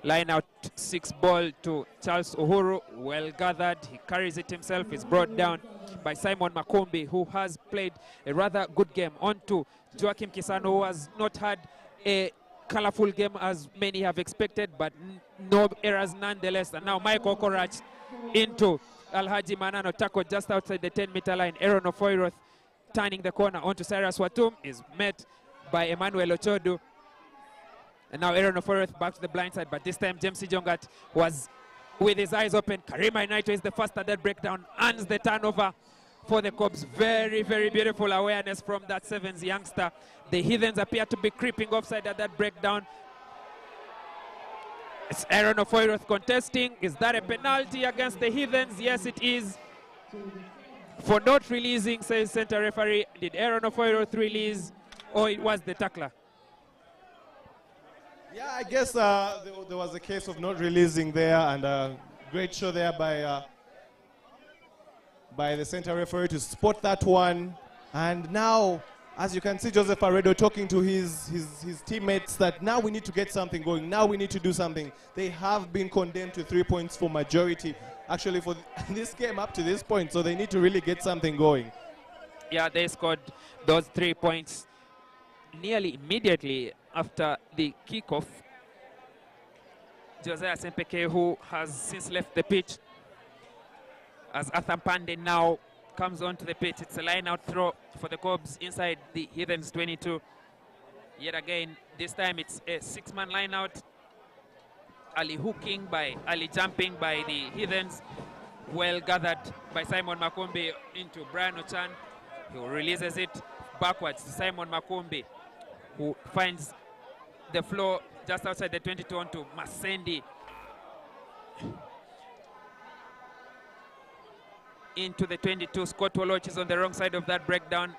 Line out 6 ball to Charles Uhuru, well gathered. He carries it himself. He's brought down by Simon Makumbi, who has played a rather good game. On to Joachim Kisano, who has not had a colorful game as many have expected, but no errors nonetheless. And now Michael Okorach into Alhaji Manano, tackle just outside the 10-meter line. Aaron Ofoiroth turning the corner onto Cyrus Watum, is met by Emmanuel Ochodo. And now Aaron Ofoiroth back to the blind side, but this time James Jongat was with his eyes open. Karima Inaito is the first at that breakdown, earns the turnover for the Cobs. Very, very beautiful awareness from that Sevens youngster. The Heathens appear to be creeping offside at that breakdown. It's Aaron Ofoiroth contesting. Is that a penalty against the Heathens? Yes, it is. For not releasing, says center referee. Did Aaron Ofoiroth release, or it was the tackler? Yeah, I guess there was a case of not releasing there, and a great show there by the center referee to spot that one. And now, as you can see, Joseph Aredo talking to his teammates that now we need to get something going. Now we need to do something. They have been condemned to 3 points for majority, actually, for this game up to this point. So they need to really get something going. Yeah, they scored those 3 points nearly immediately after the kickoff. Josiah Sempeke, who has since left the pitch, as Athampande now comes onto the pitch. It's a line-out throw for the Cobs inside the Heathens 22. Yet again, this time it's a 6-man line-out. Ali jumping by the Heathens. Well gathered by Simon Makumbi into Brian Ochan, who releases it backwards to Simon Makumbi, who finds the floor just outside the 22 onto Masendi. Into the 22, Scott Woloch is on the wrong side of that breakdown.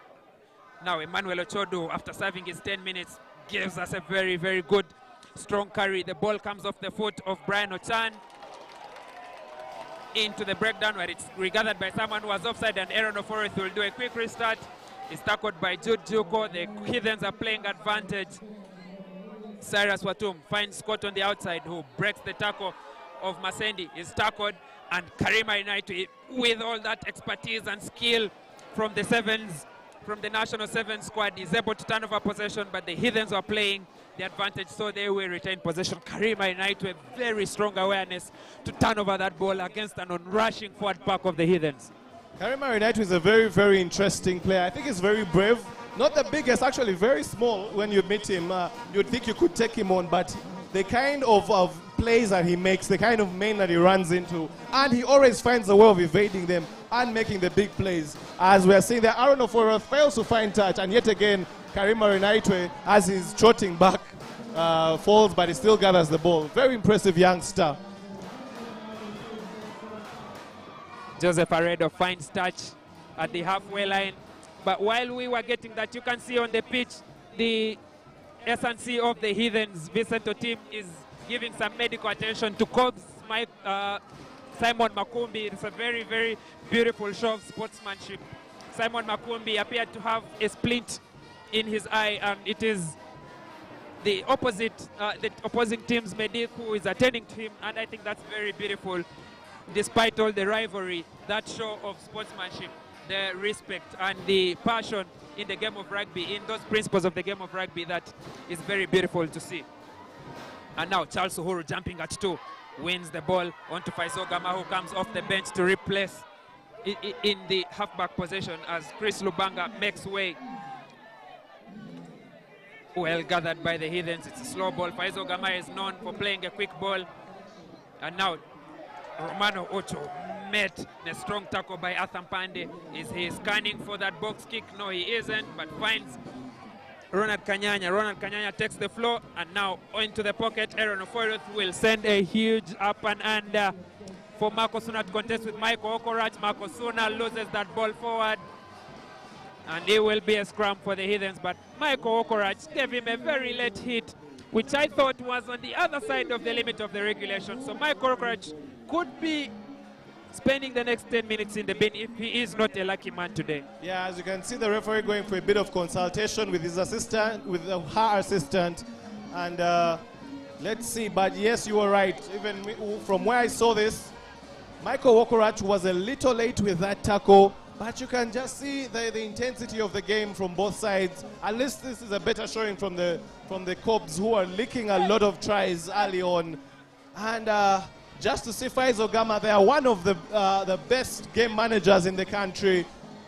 Now Emmanuel Ochodo, after serving his 10 minutes, gives us a very, very good, strong carry. The ball comes off the foot of Brian Ochan into the breakdown, where it's regathered by someone who was offside, and Aaron Ofoiroth will do a quick restart. It's tackled by Jude Juko. The Heathens are playing advantage. Cyrus Watum finds Scott on the outside, who breaks the tackle of Masendi. Is tackled, and Karima United, with all that expertise and skill from the sevens, from the national sevens squad, is able to turn over possession, but the Heathens are playing the advantage, so they will retain possession. Karima United with very strong awareness to turn over that ball against an on-rushing forward pack of the Heathens. Karima United is a very, very interesting player. I think he's very brave. Not the biggest, actually very small when you meet him. You'd think you could take him on, but the kind of plays that he makes, the kind of men that he runs into, and he always finds a way of evading them and making the big plays. As we are seeing there, Aaron Ofoiroth fails to find touch, and yet again, Karima Renaitwe, as he's trotting back, falls, but he still gathers the ball. Very impressive youngster. Joseph Aredo finds touch at the halfway line. But while we were getting that, you can see on the pitch, the S&C of the Heathens, Vicento team, is giving some medical attention to Cobs, Simon Makumbi. It's a very, very beautiful show of sportsmanship. Simon Makumbi appeared to have a splint in his eye, and it is the opposing team's medic who is attending to him, and I think that's very beautiful. Despite all the rivalry, that show of sportsmanship, the respect and the passion in the game of rugby, in those principles of the game of rugby, that is very beautiful to see. And now Charles Uhuru jumping at 2, wins the ball onto Faizo Gama, who comes off the bench to replace in the halfback position as Chris Lubanga makes way. Well gathered by the Heathens. It's a slow ball. Faizo Gama is known for playing a quick ball. And now Romano Ocho met the strong tackle by Athampande. Is he scanning for that box kick? No, he isn't, but finds Ronald Kanyanya. Ronald Kanyanya takes the floor, and now into the pocket. Aaron Ofoiroth will send a huge up and under for Marco Suna to contest with Michael Okorach. Marco Suna loses that ball forward, and it will be a scrum for the Heathens, but Michael Okorach gave him a very late hit, which I thought was on the other side of the limit of the regulation. So Michael Okorach could be spending the next 10 minutes in the bin if he is not a lucky man today. Yeah, as you can see, the referee going for a bit of consultation with his assistant, with her assistant, and let's see. But yes, you were right. Even from where I saw this, Michael Okorach was a little late with that tackle, but you can just see the intensity of the game from both sides. At least this is a better showing from the Cobs, who are licking a lot of tries early on. And just to see Faizo Gama there, one of the best game managers in the country,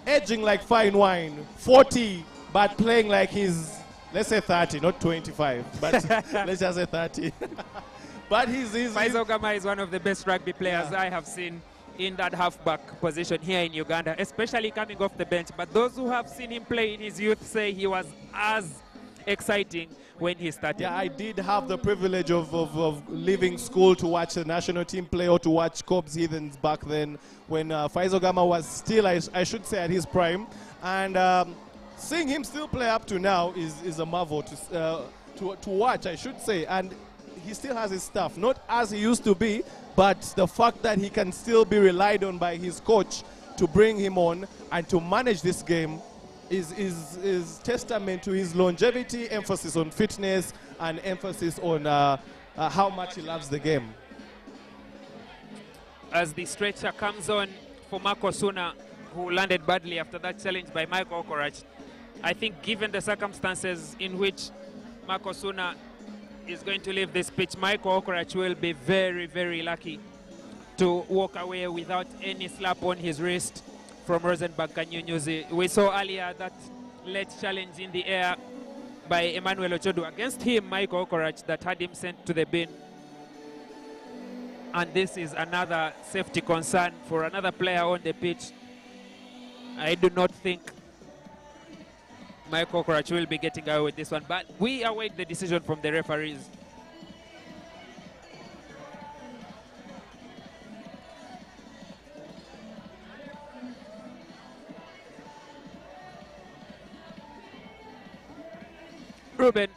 edging like fine wine, 40, but playing like he's, let's say 30, not 25, but let's just say 30. But he's Faizo Gama is one of the best rugby players I have seen in that halfback position here in Uganda, especially coming off the bench. But those who have seen him play in his youth say he was as exciting when he started. Yeah, I did have the privilege of leaving school to watch the national team play or to watch Cobbs Heathens back then when Faizo Gama was still, I should say, at his prime. And seeing him still play up to now is a marvel to watch, I should say. And he still has his stuff, not as he used to be, but the fact that he can still be relied on by his coach to bring him on and to manage this game is testament to his longevity, emphasis on fitness, and emphasis on how much he loves the game. As the stretcher comes on for Marco Suna, who landed badly after that challenge by Michael Okorach, I think given the circumstances in which Marco Suna is going to leave this pitch, Michael Okorach will be very, very lucky to walk away without any slap on his wrist from Rosenberg Kanyunyuzi. We saw earlier that late challenge in the air by Emmanuel Ochodu against him, Michael Okorach, that had him sent to the bin. And this is another safety concern for another player on the pitch. I do not think Michael Okorach will be getting away with this one, but we await the decision from the referees. Ruben,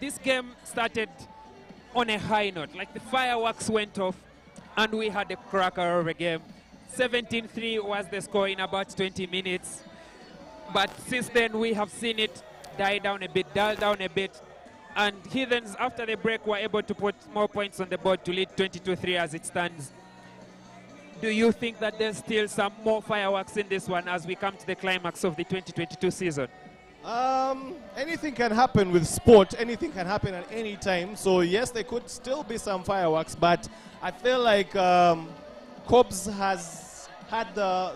this game started on a high note, like the fireworks went off and we had a cracker of a game. 17-3 was the score in about 20 minutes. But since then, we have seen it die down a bit, dull down a bit. And Heathens, after the break, were able to put more points on the board to lead 22-3 as it stands. Do you think that there's still some more fireworks in this one as we come to the climax of the 2022 season? Anything can happen with sport. Anything can happen at any time. So, yes, there could still be some fireworks. But I feel like Cobbs has had the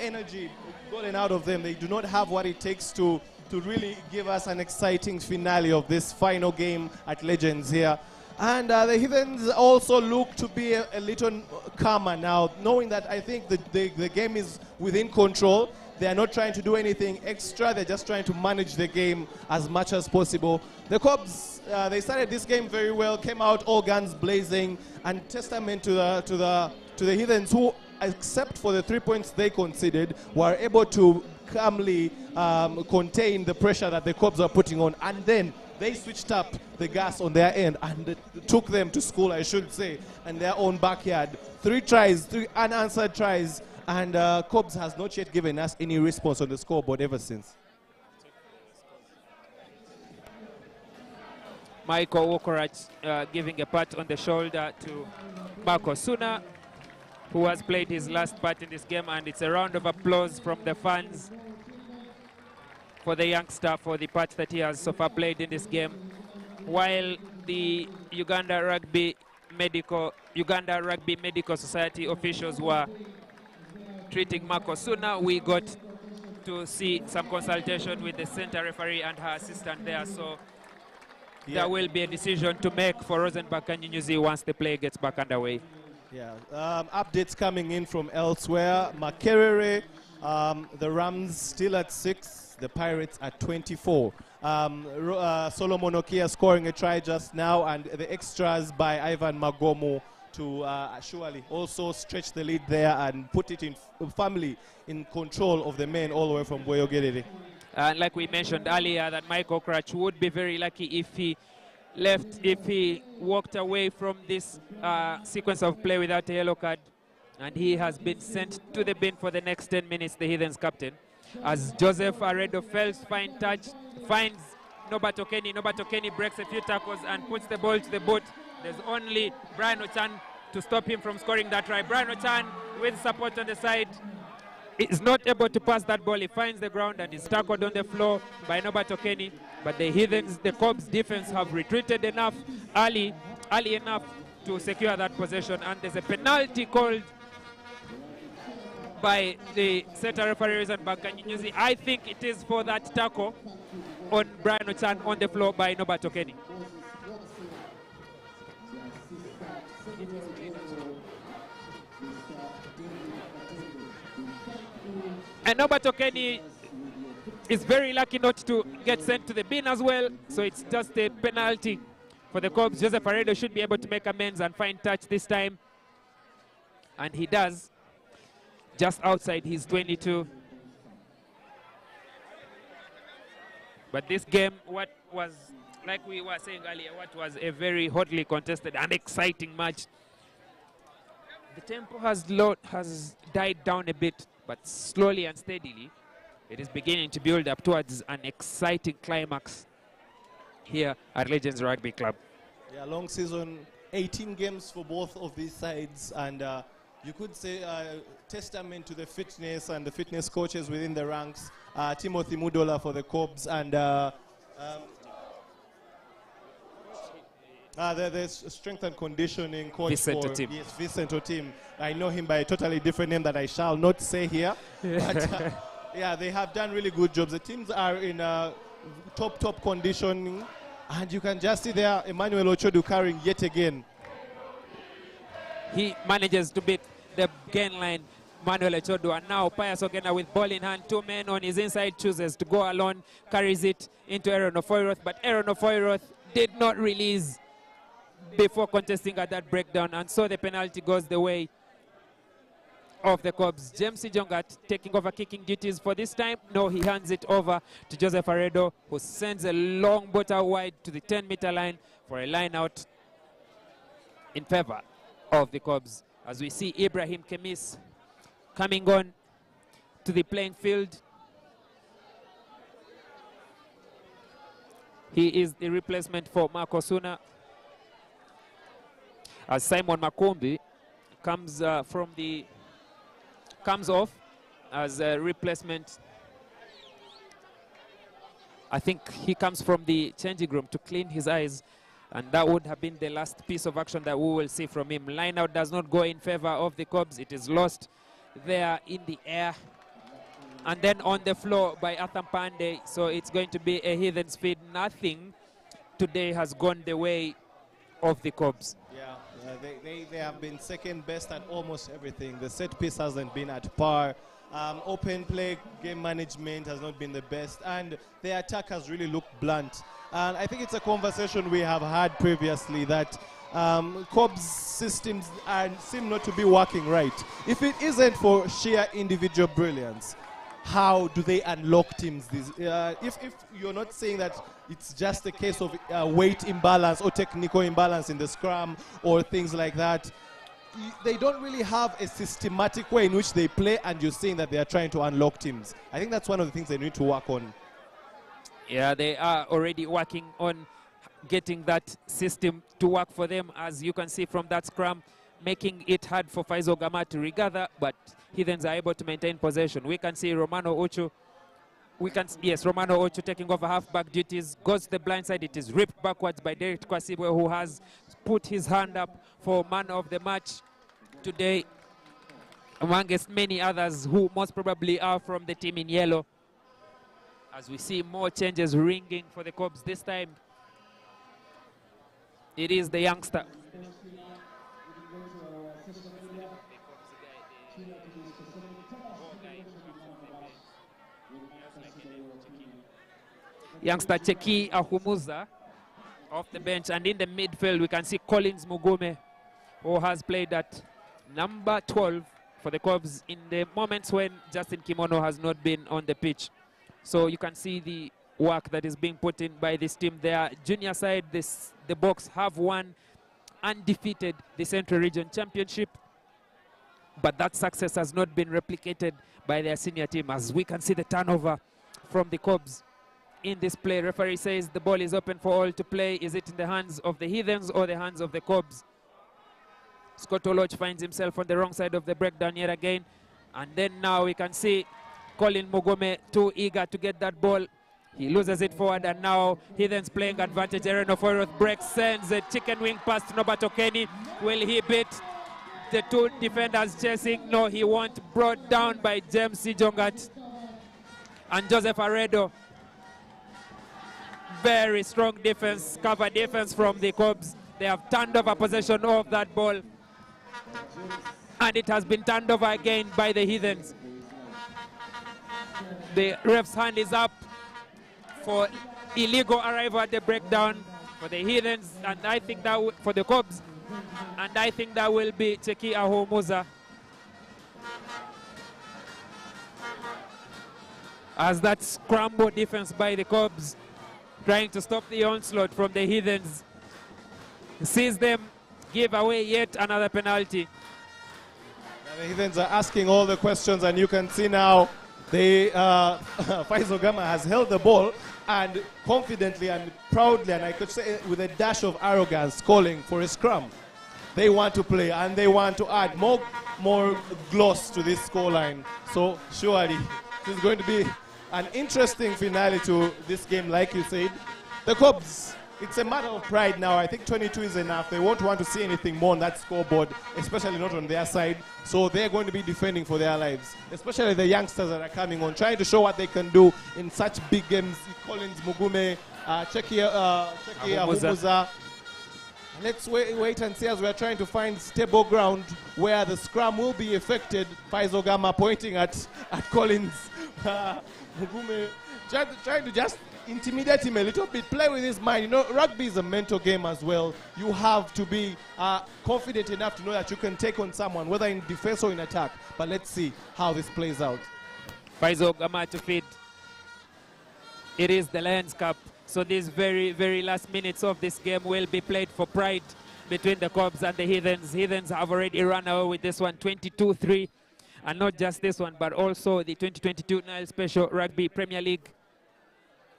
energy gotten out of them. They do not have what it takes to really give us an exciting finale of this final game at Legends here. And the Heathens also look to be a little calmer now, knowing that I think the game is within control. They are not trying to do anything extra. They're just trying to manage the game as much as possible. The Cobbs, they started this game very well, came out all guns blazing, and testament to the Heathens, who, except for the 3 points they conceded, were able to calmly contain the pressure that the Cobbs are putting on. And then they switched up the gas on their end and took them to school, I should say, in their own backyard. 3 tries, 3 unanswered tries, and Cobbs has not yet given us any response on the scoreboard ever since. Michael Okorach giving a pat on the shoulder to Marco Suna, who has played his last part in this game, and it's a round of applause from the fans for the youngster for the part that he has so far played in this game. While the Uganda Rugby Medical Society officials were treating Marco Suna, we got to see some consultation with the center referee and her assistant there. So there will be a decision to make for Rosenberg Kanyunyuzi once the play gets back underway. Yeah, updates coming in from elsewhere. Makerere, the Rams still at 6, the Pirates at 24. Solomon Okia scoring a try just now, and the extras by Ivan Magomo to surely also stretch the lead there and put it in firmly in control of the men all the way from Boyogerere. And like we mentioned earlier, that Michael Okorach would be very lucky if he walked away from this sequence of play without a yellow card. And he has been sent to the bin for the next 10 minutes, the Heathens captain. As Joseph Aredo Phelps finds Norbert Okeni. Norbert Okeni breaks a few tackles and puts the ball to the boot. There's only Brian Ochan to stop him from scoring that try. Brian Ochan, with support on the side, is not able to pass that ball. He finds the ground and is tackled on the floor by Norbert Okeni. But the Heathens, the Cobbs defense have retreated enough early enough to secure that possession. And there's a penalty called by the center referee and Kanyunyuzi. I think it is for that tackle on Brian Ochan on the floor by Norbert Okeni. And Norbert Kenny is very lucky not to get sent to the bin as well. So it's just a penalty for the Cobs. Joseph Aredo should be able to make amends and find touch this time. And he does, just outside his 22. But this game, what was, like we were saying earlier, what was a very hotly contested and exciting match. The tempo has died down a bit, but slowly and steadily, it is beginning to build up towards an exciting climax here at Legends Rugby Club. Yeah, long season, 18 games for both of these sides, and you could say testament to the fitness and the fitness coaches within the ranks. Timothy Mudola for the Cobs, and there's strength and conditioning coach Vincent for Otim. Yes, Vincent Otim. I know him by a totally different name that I shall not say here. But, yeah, they have done really good jobs. The teams are in top conditioning, and you can just see there Emmanuel Ochodu carrying yet again. He manages to beat the gain line, Manuel Ochodu, and now Pius Ogena with ball in hand, 2 men on his inside, chooses to go alone, carries it into Aaron Ofoiroth, but Aaron Ofoiroth did not release before contesting at that breakdown, and so the penalty goes the way of the Cobs. James Jongat taking over kicking duties for this time. No, he hands it over to Joseph Aredo, who sends a long ball out wide to the 10-meter line for a line out in favor of the Cobs. As we see Ibrahim Kemis coming on to the playing field. He is the replacement for Marco Suna, as Simon Makumbi comes comes off as a replacement. I think he comes from the changing room to clean his eyes, and that would have been the last piece of action that we will see from him. Line out does not go in favor of the Cobs. It is lost there in the air and then on the floor by Atham Pandey. So it's going to be a Heathens feed. Nothing today has gone the way of the Cobs. Yeah, they have been second best at almost everything. The set piece hasn't been at par. Open play, game management has not been the best, and the attack has really looked blunt. And I think it's a conversation we have had previously that Cobs systems seem not to be working right. If it isn't for sheer individual brilliance, how do they unlock teams? If you're not saying that it's just a case of weight imbalance or technical imbalance in the scrum or things like that, they don't really have a systematic way in which they play, and you're saying that they are trying to unlock teams. I think that's one of the things they need to work on. Yeah, they are already working on getting that system to work for them, as you can see from that scrum, making it hard for Faisal Gama to regather, but Heathens are able to maintain possession. We can see Romano Ocho. Romano Ocho taking over halfback duties, goes to the blind side. It is ripped backwards by Derek Kwasibwe, who has put his hand up for man of the match today, amongst many others who most probably are from the team in yellow. As we see more changes ringing for the Cobs this time, it is the youngster. Youngster Cheki Ahumuza off the bench, and in the midfield we can see Collins Mugume, who has played at number 12 for the Cobs in the moments when Justin Kimono has not been on the pitch. So you can see the work that is being put in by this team. Their junior side, the Boks, have won undefeated the Central Region Championship, but that success has not been replicated by their senior team. As we can see the turnover from the Cobs in this play. Referee says the ball is open for all to play. Is it in the hands of the Heathens or the hands of the Cobs? Scott Oloch finds himself on the wrong side of the breakdown yet again. And then now we can see Colin Mugome too eager to get that ball. He loses it forward, and now Heathens playing advantage. Aaron Ofoiroth breaks, sends a chicken wing pass to Norbert Kenny. Will he beat the two defenders chasing? No, he won't. Brought down by James Jongat and Joseph Aredo. Very strong defense, cover defense from the Cobs. They have turned over possession of that ball, and it has been turned over again by the Heathens. The ref's hand is up for illegal arrival at the breakdown for the Heathens, and I think that for the Cobs, and I think that will be Cheki Ahomuza. As that scramble defense by the Cobs, trying to stop the onslaught from the Heathens, sees them give away yet another penalty. The Heathens are asking all the questions, and you can see now Faisal Gama has held the ball and confidently and proudly, and I could say with a dash of arrogance, calling for a scrum. They want to play and they want to add more gloss to this scoreline. So surely this is going to be an interesting finale to this game, like you said. The Cobs, it's a matter of pride now. I think 22 is enough. They won't want to see anything more on that scoreboard, especially not on their side. So they're going to be defending for their lives, especially the youngsters that are coming on, trying to show what they can do in such big games. Collins, Mugume, Cheki Ahumuza. Let's wait and see as we're trying to find stable ground where the scrum will be affected. Faisal Gama pointing at Collins. Mugume trying to just intimidate him a little bit, play with his mind. You know, rugby is a mental game as well. You have to be confident enough to know that you can take on someone, whether in defense or in attack. But let's see how this plays out. Faisal Gama to feed. It is the Lions Cup, so these very, very last minutes of this game will be played for pride between the Cobs and the Heathens. Heathens have already run away with this one, 22-3. And not just this one, but also the 2022 Nile Special Rugby Premier League.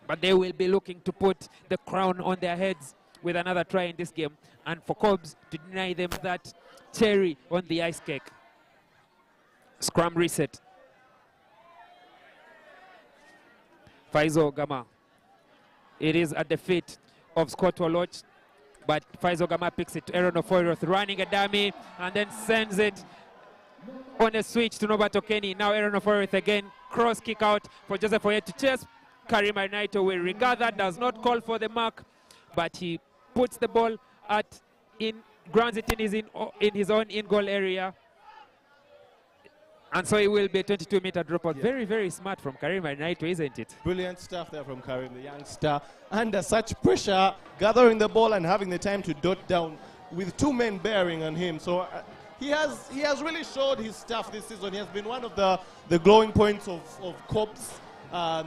But they will be looking to put the crown on their heads with another try in this game, and for Cobs to deny them that cherry on the ice cake. Scrum reset. Faisal Gama. It is at the feet of Scott Woloch, but Faisal Gama picks it to Aaron Ofoyroth, running a dummy, and then sends it on a switch to Nobato Kenny. Now Aaron Ofoyroth again, cross kick out for Joseph Oyet to chase. Karim Naito will regard that, does not call for the mark, but he puts the ball grounds it in his own in-goal area. And so it will be a 22-meter dropout. Yeah. Very, very smart from Karim Naito, isn't it? Brilliant stuff there from Karim, the youngster. Under such pressure, gathering the ball and having the time to dot down with two men bearing on him. So he has really showed his stuff this season. He has been one of the glowing points of Cobs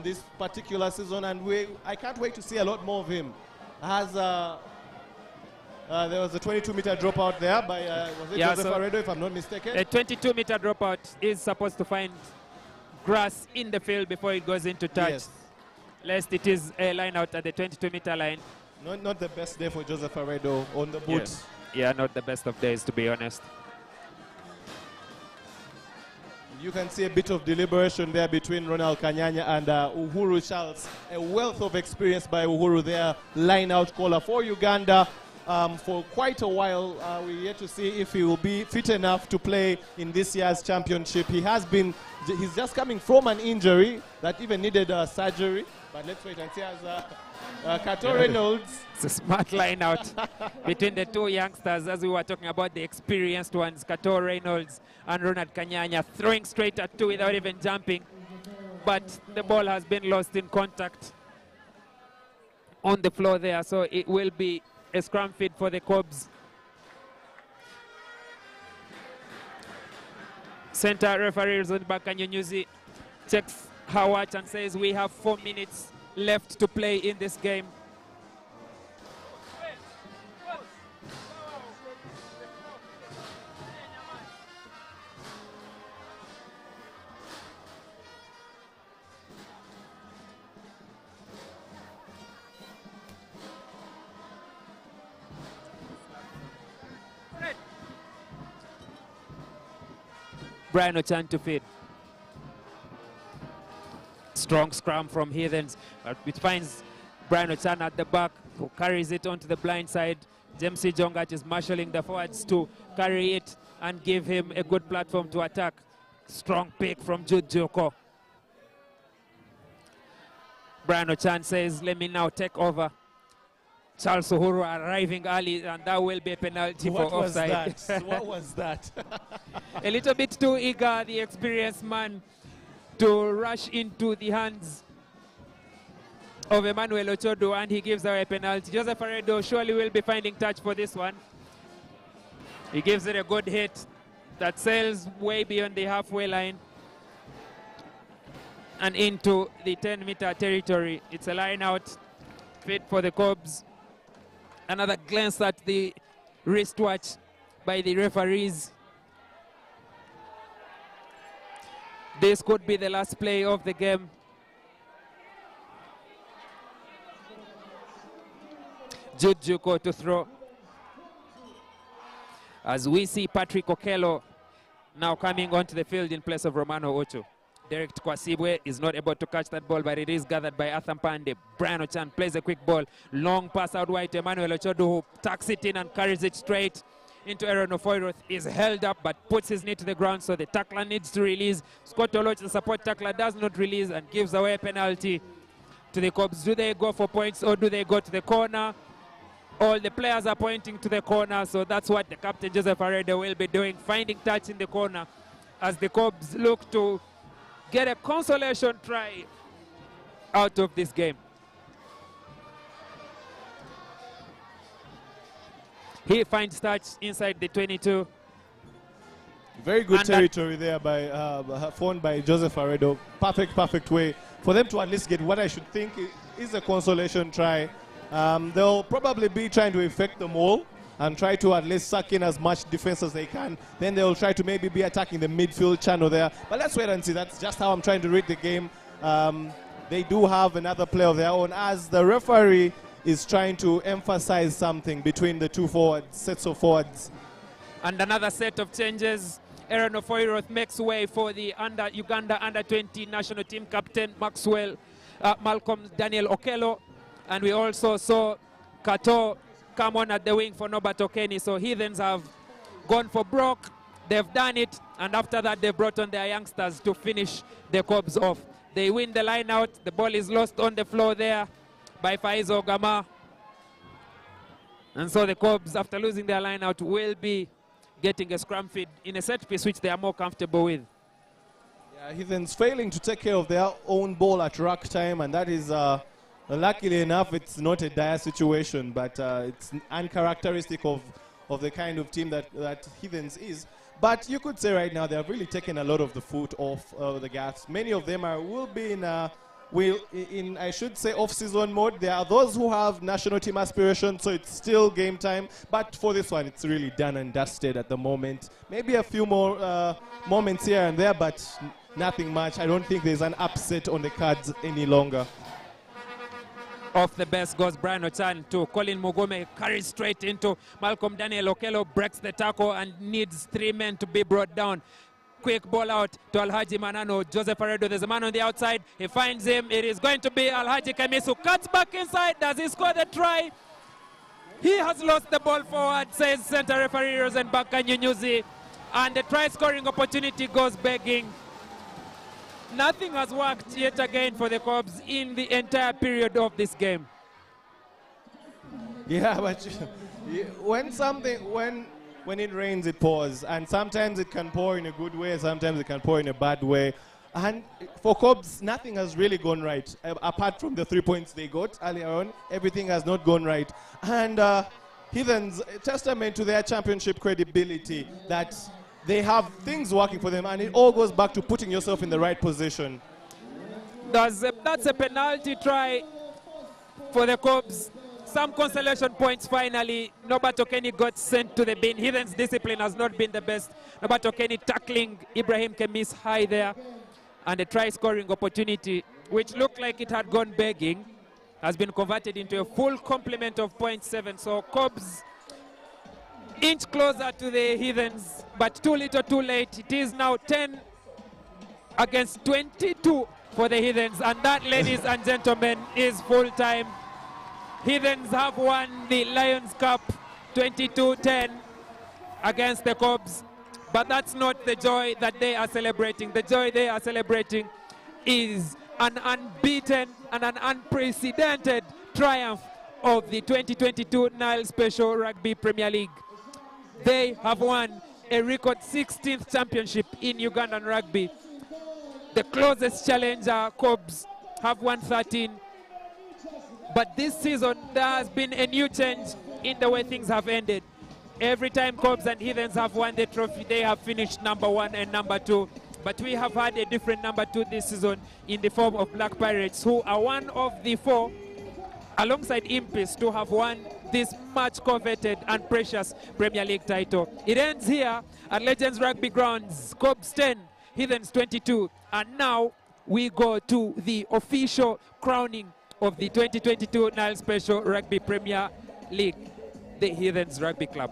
this particular season, and I can't wait to see a lot more of him. There was a 22-meter dropout there by was it Joseph Aredo, if I'm not mistaken? A 22-meter dropout is supposed to find grass in the field before it goes into touch, yes, lest it is a line out at the 22-meter line. Not the best day for Joseph Aredo on the boot. Yes. Yeah, not the best of days, to be honest. You can see a bit of deliberation there between Ronald Kanyanya and Uhuru Charles. A wealth of experience by Uhuru there, line-out caller for Uganda. For quite a while, we're yet to see if he will be fit enough to play in this year's championship. He's just coming from an injury that even needed surgery. But let's wait and see as Kato Reynolds. It's a smart line out between the two youngsters, as we were talking about the experienced ones, Kato Reynolds and Ronald Kanyanya, throwing straight at two without even jumping. But the ball has been lost in contact on the floor there, so it will be a scrum feed for the Cobs. Center referee Rizonbaka Nyunyuzi checks her watch and says we have 4 minutes left to play in this game. Brian Ochan to feed. Strong scrum from Heathens, which finds Brian Ochan at the back, who carries it onto the blind side. James C. Jongat is marshalling the forwards to carry it and give him a good platform to attack. Strong pick from Jude Joko. Brian Ochan says, let me now take over. Charles Uhuru arriving early, and that will be a penalty for offside. What was that? A little bit too eager, the experienced man, to rush into the hands of Emmanuel Ochodo, and he gives away a penalty. Joseph Aredo surely will be finding touch for this one. He gives it a good hit that sails way beyond the halfway line and into the 10-meter territory. It's a line out, fit for the Cobs. Another glance at the wristwatch by the referees. This could be the last play of the game. Jude Juko to throw. As we see Patrick Okello now coming onto the field in place of Romano Ocho. Derek Kwasibwe is not able to catch that ball, but it is gathered by Atham Pande. Brian Ochan plays a quick ball. Long pass out wide to Emmanuel Ochodo, who tucks it in and carries it straight into Aaron Ofoiroth. Is held up but puts his knee to the ground, so the tackler needs to release. Scott Oloch, the support tackler, does not release and gives away a penalty to the Cobs. Do they go for points or do they go to the corner? All the players are pointing to the corner, so that's what the captain Joseph Aredo will be doing, finding touch in the corner as the Cobs look to get a consolation try out of this game. He finds touch inside the 22. Very good territory there by phoned by Joseph Aredo. Perfect way for them to at least get what I should think is a consolation try. They'll probably be trying to effect the maul and try to at least suck in as much defense as they can. Then they'll try to maybe be attacking the midfield channel there. But let's wait and see. That's just how I'm trying to read the game. They do have another play of their own as the referee is trying to emphasize something between the two sets of forwards. And another set of changes. Aaron Ofoiroth makes way for the Uganda under-20 national team captain Malcolm Daniel Okello. And we also saw Kato come on at the wing for Norbert Okeni. So Heathens have gone for broke. They've done it. And after that, they brought on their youngsters to finish the Cobs off. They win the line out. The ball is lost on the floor there by Faizo Gama. And so the Cobs, after losing their line out, will be getting a scrum feed in a set piece which they are more comfortable with. Yeah, Heathens failing to take care of their own ball at ruck time, and that is luckily enough, it's not a dire situation, but it's uncharacteristic of the kind of team that Heathens is. But you could say right now they have really taken a lot of the foot off the gas. Many of them will be in I should say off-season mode. There are those who have national team aspirations, so it's still game time. But for this one, it's really done and dusted at the moment. Maybe a few more moments here and there, but nothing much. I don't think there's an upset on the cards any longer. Off the best goes Brian Ochan to Colin Mugome, carries straight into Malcolm Daniel Okello, breaks the tackle and needs 3 men to be brought down. Quick ball out to Alhaji Manano. Joseph Aredo, there's a man on the outside. He finds him. It is going to be Alhaji Kamisu. Cuts back inside. Does he score the try? He has lost the ball forward, says center referee Rosenbach Kanyunyuzi. And the try scoring opportunity goes begging. Nothing has worked yet again for the Cobs in the entire period of this game. Yeah, but when it rains, it pours. And sometimes it can pour in a good way, sometimes it can pour in a bad way. And for Cobs, nothing has really gone right. Apart from the 3 points they got earlier on, everything has not gone right. And Heathens, testament to their championship credibility that they have things working for them, and it all goes back to putting yourself in the right position. That's a penalty try for the Cobs. Some consolation points finally. Norbert Okeni got sent to the bin. Heathens' discipline has not been the best. Norbert Okeni tackling Ibrahim Kemis high there. And a try scoring opportunity, which looked like it had gone begging, has been converted into a full complement of 0.7. So Cobs inch closer to the Heathens, but too little too late. It is now 10 against 22 for the Heathens, and that, ladies and gentlemen, is full time. Heathens have won the Lions Cup 22-10 against the Cobs, but that's not the joy that they are celebrating. The joy they are celebrating is an unbeaten and an unprecedented triumph of the 2022 Nile Special Rugby Premier League. They have won a record 16th championship in Ugandan rugby. The closest challenger, Cobs, have won 13. But this season, there has been a new change in the way things have ended. Every time Cobs and Heathens have won the trophy, they have finished number 1 and number 2. But we have had a different number 2 this season in the form of Black Pirates, who are one of the 4, alongside Impis, to have won this much coveted and precious Premier League title. It ends here at Legends Rugby Grounds. Cobs 10, Heathens 22. And now we go to the official crowning of the 2022 Nile Special Rugby Premier League, the Heathens Rugby Club.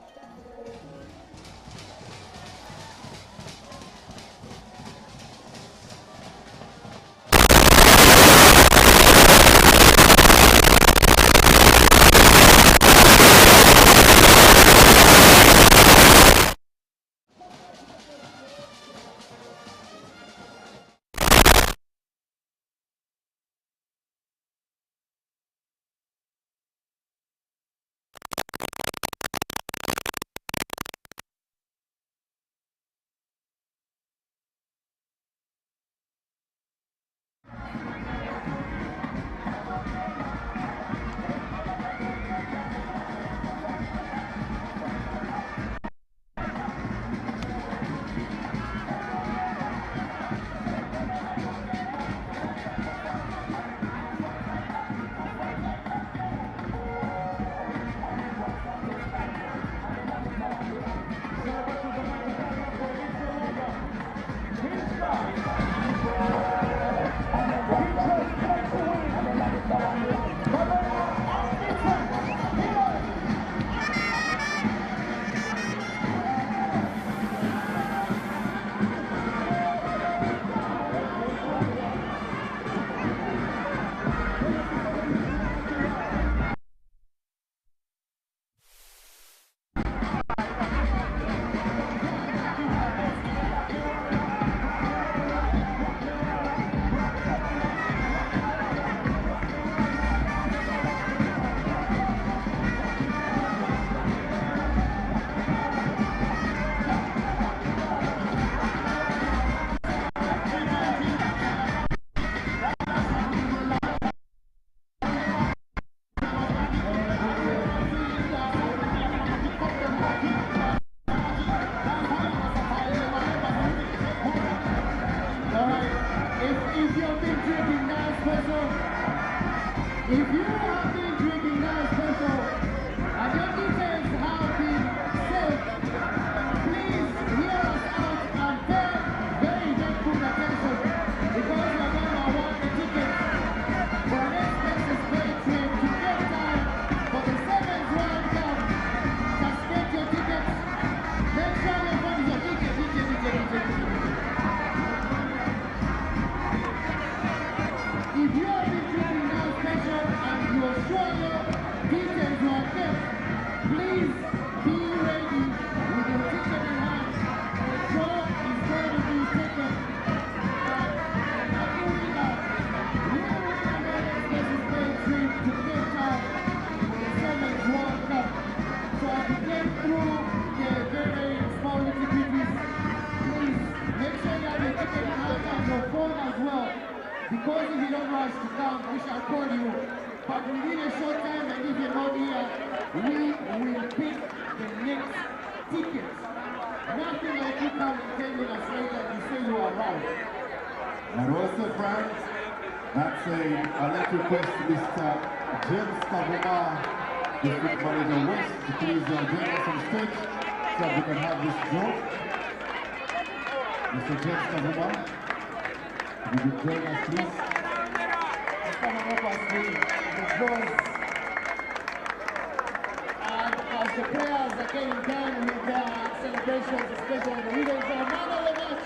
Because if you don't rush to come, we shall call you. But within a short time, and if you're not here, we will pick the next tickets. Nothing like you come and 10 minutes later and say you are wrong. And also, friends, that's I'd like to request Mr. James Kavuma, District Manager West, to please join us on stage so that we can have this draw. Mr. James Kavuma, would you join us, please? It's coming up as the boys. And as the players are getting done with their celebrations, especially the winners of man of the match,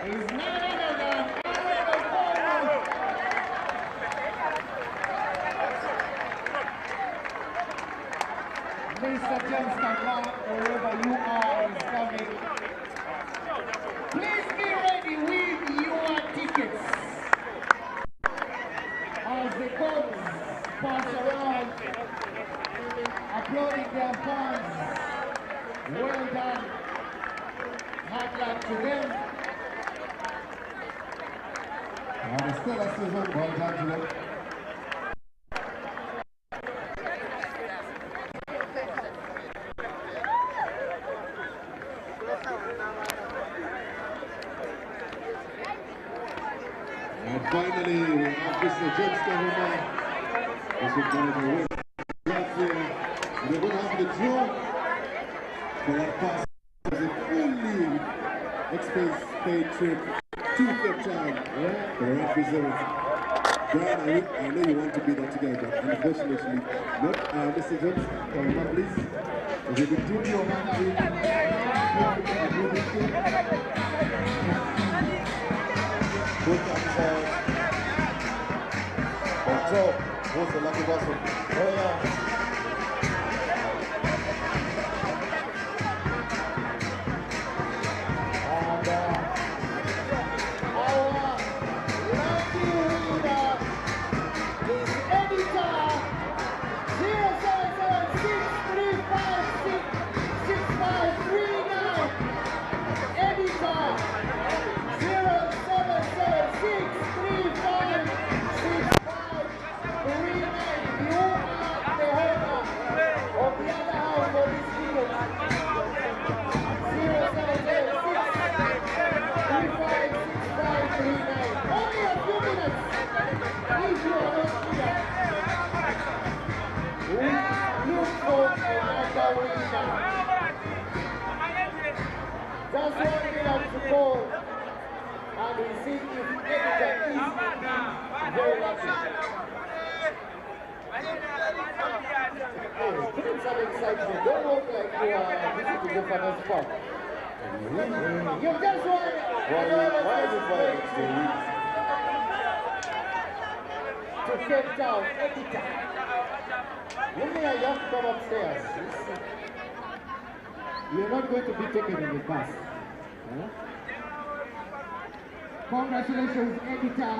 is none other than Mr. James Kavuma, wherever you are, is coming. Please be ready with your tickets. As the coach pass around, applauding their fans. Well done. Hard luck to Stella Season, well done to them. And finally, we have Mr. James Kavuma. This is going to win. Right here. And we're going to have the draw for that pass. It's a fully expense-paid trip to Cape Town. The referee service. Brian, I know you want to be there today, but unfortunately, not. Mr. James, come on, please. If you could do your hand, control. What's the lucky button? Oh, yeah. Just one minute to go, and we see if Edgar is very lucky. Put in some excitement. Don't look like you are visiting the father's park. You just won. Why is it to Cape Town, Edgar. You may have to come upstairs. You're not going to be taken in the bus. Huh? Congratulations, Edita.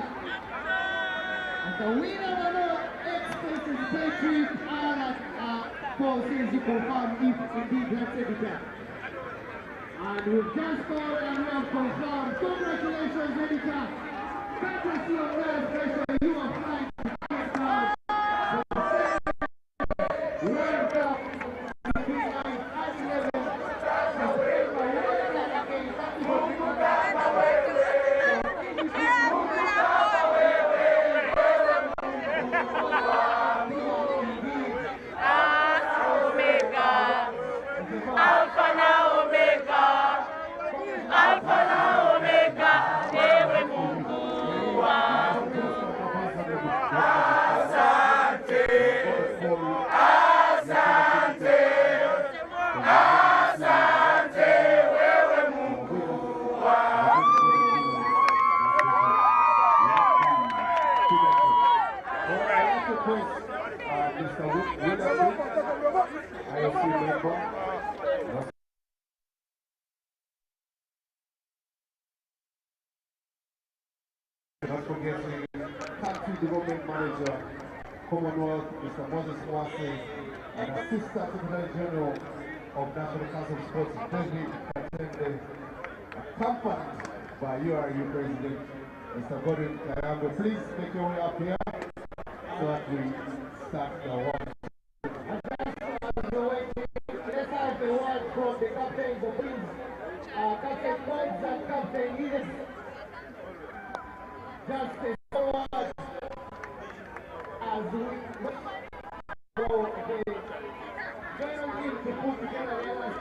And the winner of the expenses pay trip are Paul says you confirm if indeed that's Edita. And we've just called and we have confirmed. Congratulations, Edita. Courtesy of Royal Special, you are flying to Cape Town. World Cup. Not forgetting Country Development Manager, Commonwealth, Mr. Moses Mwase, and Assistant Secretary General of National Council of Sports, David Katende, accompanied by URU President, Mr. Gordon Kayambe. Please make your way up here so that we start the one. Let's have the word from the captains of teams, Captain Cobbs and Captain Heathens. Just a forward as we go the general team to put together the other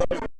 Vai,